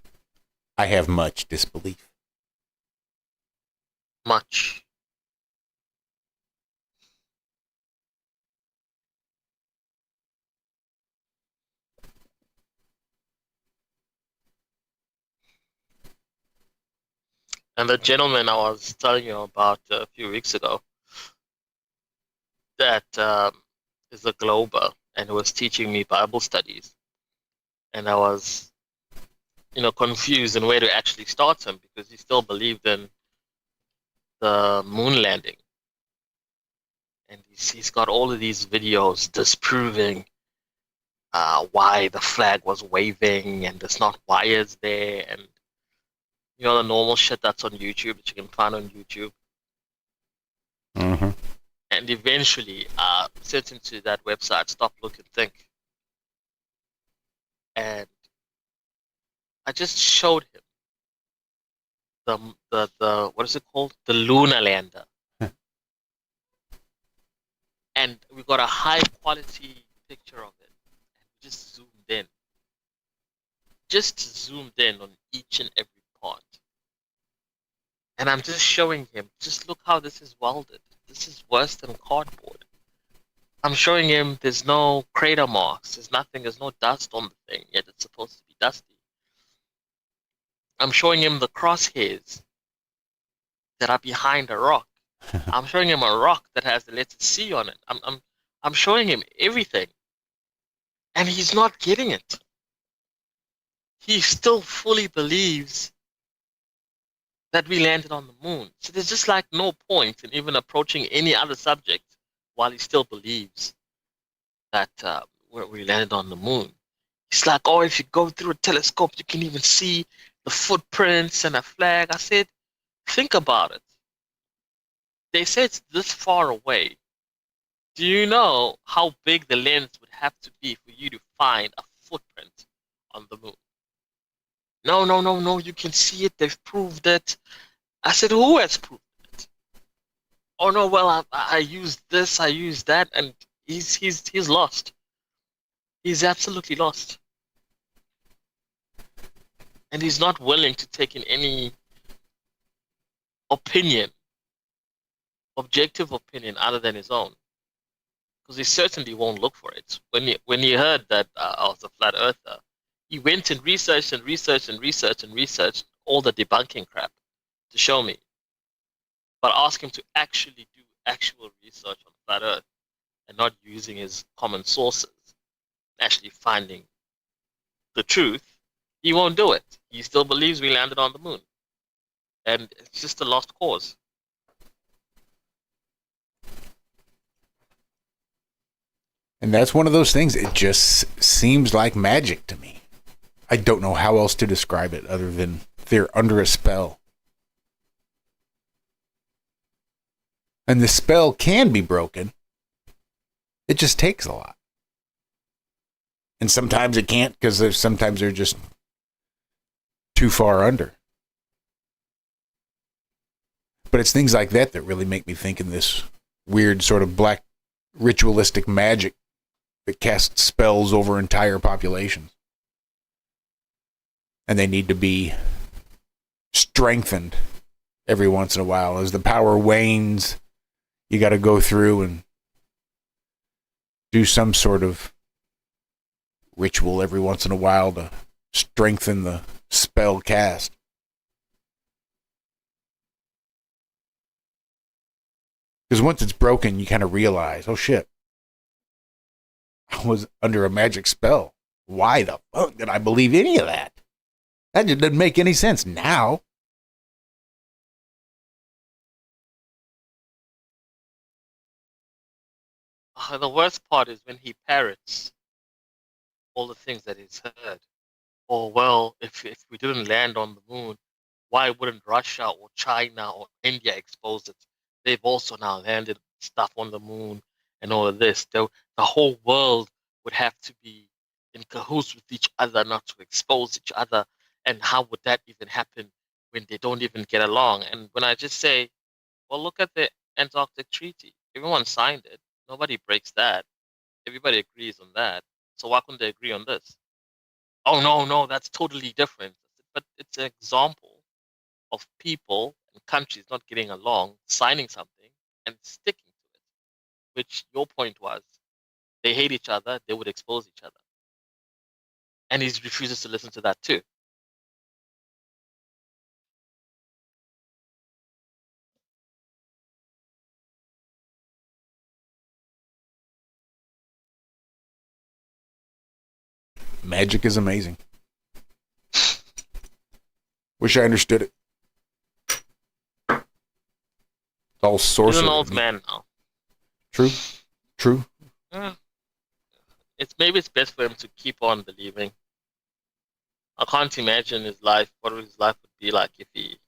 I have much disbelief. Much. And the gentleman I was telling you about a few weeks ago, that is a Glober, and he was teaching me Bible studies. And I was, confused in where to actually start him, because he still believed in the moon landing. and he's got all of these videos disproving why the flag was waving and there's not wires there, and you know, the normal shit that's on YouTube that you can find on YouTube. Mm-hmm. And eventually sent him to that website, Stop, Look, and Think. And I just showed him the what is it called? The lunar lander. And we got a high quality picture of it. And we just zoomed in. Just zoomed in on each and every part. And I'm just showing him, just look how this is welded. This is worse than cardboard. I'm showing him there's no crater marks, there's nothing, there's no dust on the thing, yet it's supposed to be dusty. I'm showing him the crosshairs that are behind a rock. I'm showing him a rock that has the letter C on it. I'm showing him everything. And he's not getting it. He still fully believes that we landed on the moon. So there's just like no point in even approaching any other subject while he still believes that we landed on the moon. He's like, oh, if you go through a telescope, you can even see the footprints and a flag. I said, think about it. They say it's this far away. Do you know how big the lens would have to be for you to find a footprint on the moon? No, you can see it, they've proved it. I said, who has proved it? Oh no, well, I used this, I used that, and he's lost. He's absolutely lost. And he's not willing to take in any opinion, objective opinion other than his own. Because he certainly won't look for it. When he heard that I was a flat earther, he went and researched all the debunking crap to show me. But ask him to actually do actual research on flat earth and not using his common sources, actually finding the truth, he won't do it. He still believes we landed on the moon. And it's just a lost cause. And that's one of those things, it just seems like magic to me. I don't know how else to describe it other than they're under a spell. And the spell can be broken. It just takes a lot. And sometimes it can't because sometimes they're just too far under. But it's things like that that really make me think in this weird sort of black ritualistic magic that casts spells over entire populations. And they need to be strengthened every once in a while. As the power wanes, you got to go through and do some sort of ritual every once in a while to strengthen the spell cast. Because once it's broken, you kind of realize, oh shit, I was under a magic spell. Why the fuck did I believe any of that? That just doesn't make any sense now. The worst part is when he parrots all the things that he's heard. Oh, well, if we didn't land on the moon, why wouldn't Russia or China or India expose it? They've also now landed stuff on the moon and all of this. The whole world would have to be in cahoots with each other not to expose each other. And how would that even happen when they don't even get along? And when I just say, well, look at the Antarctic Treaty. Everyone signed it. Nobody breaks that. Everybody agrees on that. So why couldn't they agree on this? Oh, no, that's totally different. But it's an example of people and countries not getting along, signing something and sticking to it, which your point was, they hate each other, they would expose each other. And he refuses to listen to that too. Magic is amazing. Wish I understood it. It's all sorcery. He's an old man now. True. True. It's best for him to keep on believing. I can't imagine what his life would be like if he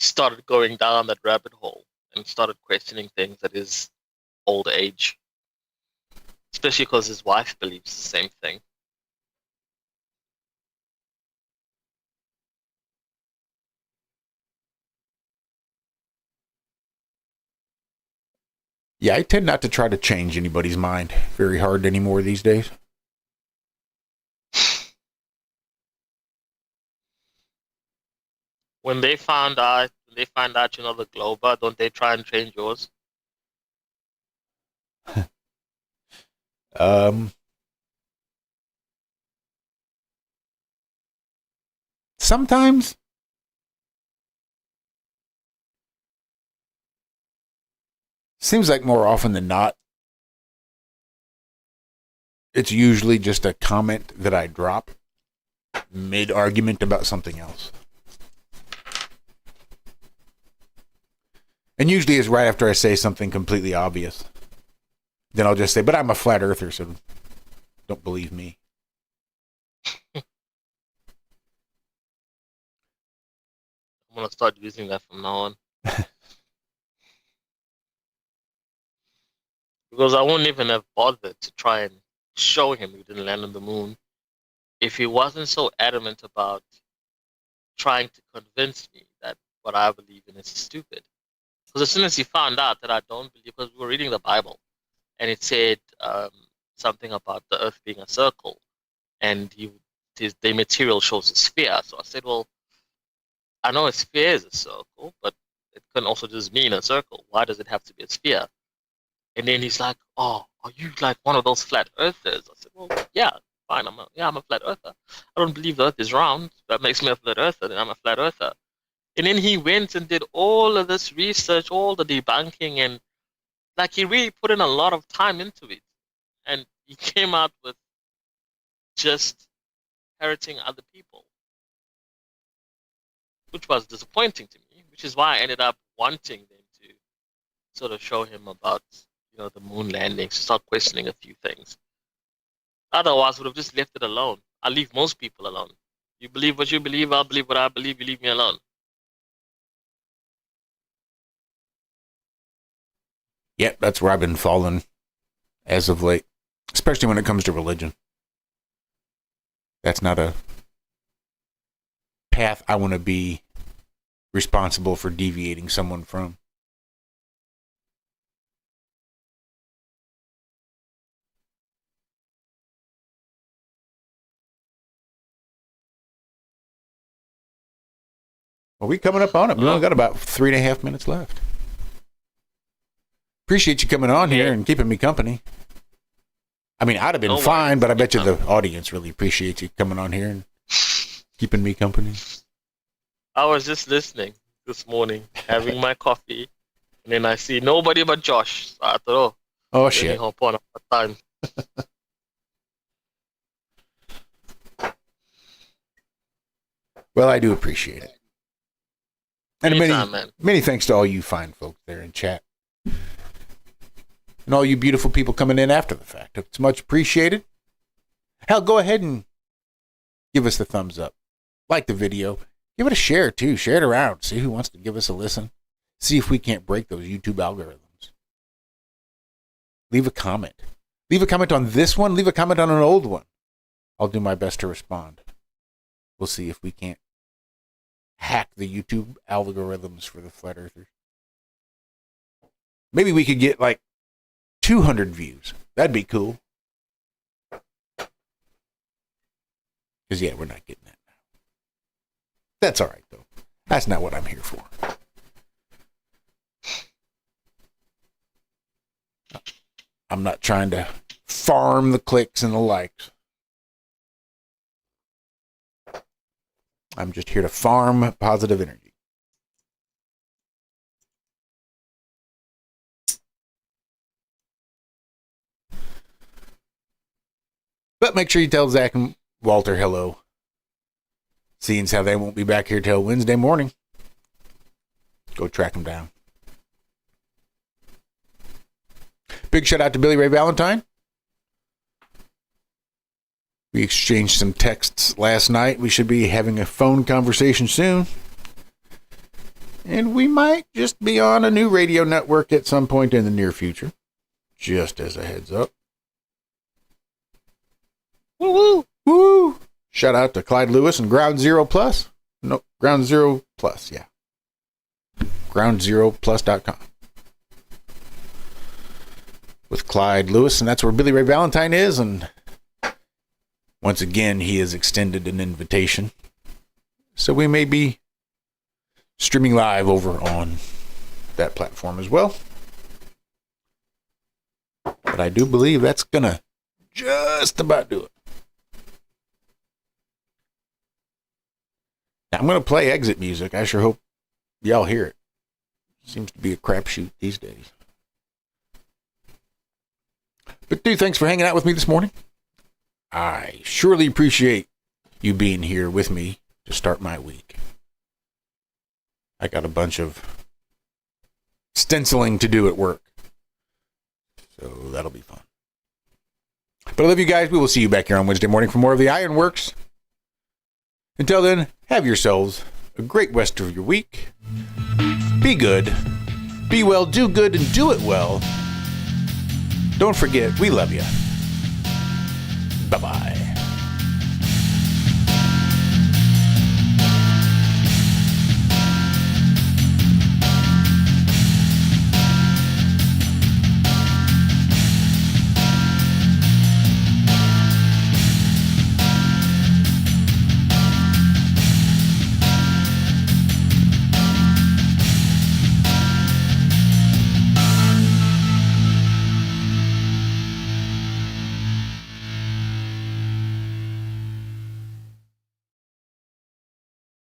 started going down that rabbit hole and started questioning things at his old age. Especially because his wife believes the same thing. Yeah, I tend not to try to change anybody's mind very hard anymore these days. When they find out you're not the Glober, don't they try and change yours? Sometimes. Seems like more often than not, it's usually just a comment that I drop mid-argument about something else. And usually it's right after I say something completely obvious. Then I'll just say, but I'm a flat earther, so don't believe me. I'm going to start using that from now on. Because I wouldn't even have bothered to try and show him we didn't land on the moon if he wasn't so adamant about trying to convince me that what I believe in is stupid. Because as soon as he found out that I don't believe, because we were reading the Bible, and it said something about the earth being a circle, and the material shows a sphere. So I said, well, I know a sphere is a circle, but it can also just mean a circle. Why does it have to be a sphere? And then he's like, oh, are you like one of those flat earthers? I said, well, yeah, fine. I'm a flat earther. I don't believe the earth is round. That makes me a flat earther. Then I'm a flat earther. And then he went and did all of this research, all the debunking, and like he really put in a lot of time into it. And he came out with just parroting other people, which was disappointing to me, which is why I ended up wanting them to sort of show him about, the moon landing, to start questioning a few things. Otherwise, would have just left it alone. I leave most people alone. You believe what you believe, I'll believe what I believe, you leave me alone. Yep, that's where I've been falling as of late, especially when it comes to religion. That's not a path I want to be responsible for deviating someone from. Well, we coming up on it. We only got about 3.5 minutes left. Appreciate you coming on here and keeping me company. I mean, I'd have been fine, but I bet you the audience really appreciates you coming on here and keeping me company. I was just listening this morning, having my coffee, and then I see nobody but Josh. So I thought, oh shit. Hop on time. Well, I do appreciate it. And Anytime, many thanks to all you fine folks there in chat. And all you beautiful people coming in after the fact. It's much appreciated. Hell, go ahead and give us the thumbs up. Like the video. Give it a share, too. Share it around. See who wants to give us a listen. See if we can't break those YouTube algorithms. Leave a comment. Leave a comment on this one. Leave a comment on an old one. I'll do my best to respond. We'll see if we can't hack the YouTube algorithms for the flat earthers. Maybe we could get like 200 views. That'd be cool. Because, yeah, we're not getting that now. That's all right, though. That's not what I'm here for. I'm not trying to farm the clicks and the likes. I'm just here to farm positive energy. But make sure you tell Zach and Walter hello. Seeing as how they won't be back here till Wednesday morning. Go track them down. Big shout out to Billy Ray Valentine. We exchanged some texts last night. We should be having a phone conversation soon. And we might just be on a new radio network at some point in the near future. Just as a heads up. Woo woo! Woo! Shout out to Clyde Lewis and Ground Zero Plus. No, Ground Zero Plus, yeah. GroundZeroPlus.com. With Clyde Lewis, and that's where Billy Ray Valentine is. And once again, he has extended an invitation. So we may be streaming live over on that platform as well. But I do believe that's going to just about do it. Now, I'm going to play exit music. I sure hope y'all hear it. Seems to be a crapshoot these days. But dude, thanks for hanging out with me this morning. I surely appreciate you being here with me to start my week. I got a bunch of stenciling to do at work. So that'll be fun. But I love you guys. We will see you back here on Wednesday morning for more of the Ironworks. Until then, have yourselves a great rest of your week. Be good. Be well, do good, and do it well. Don't forget, we love you. Bye-bye.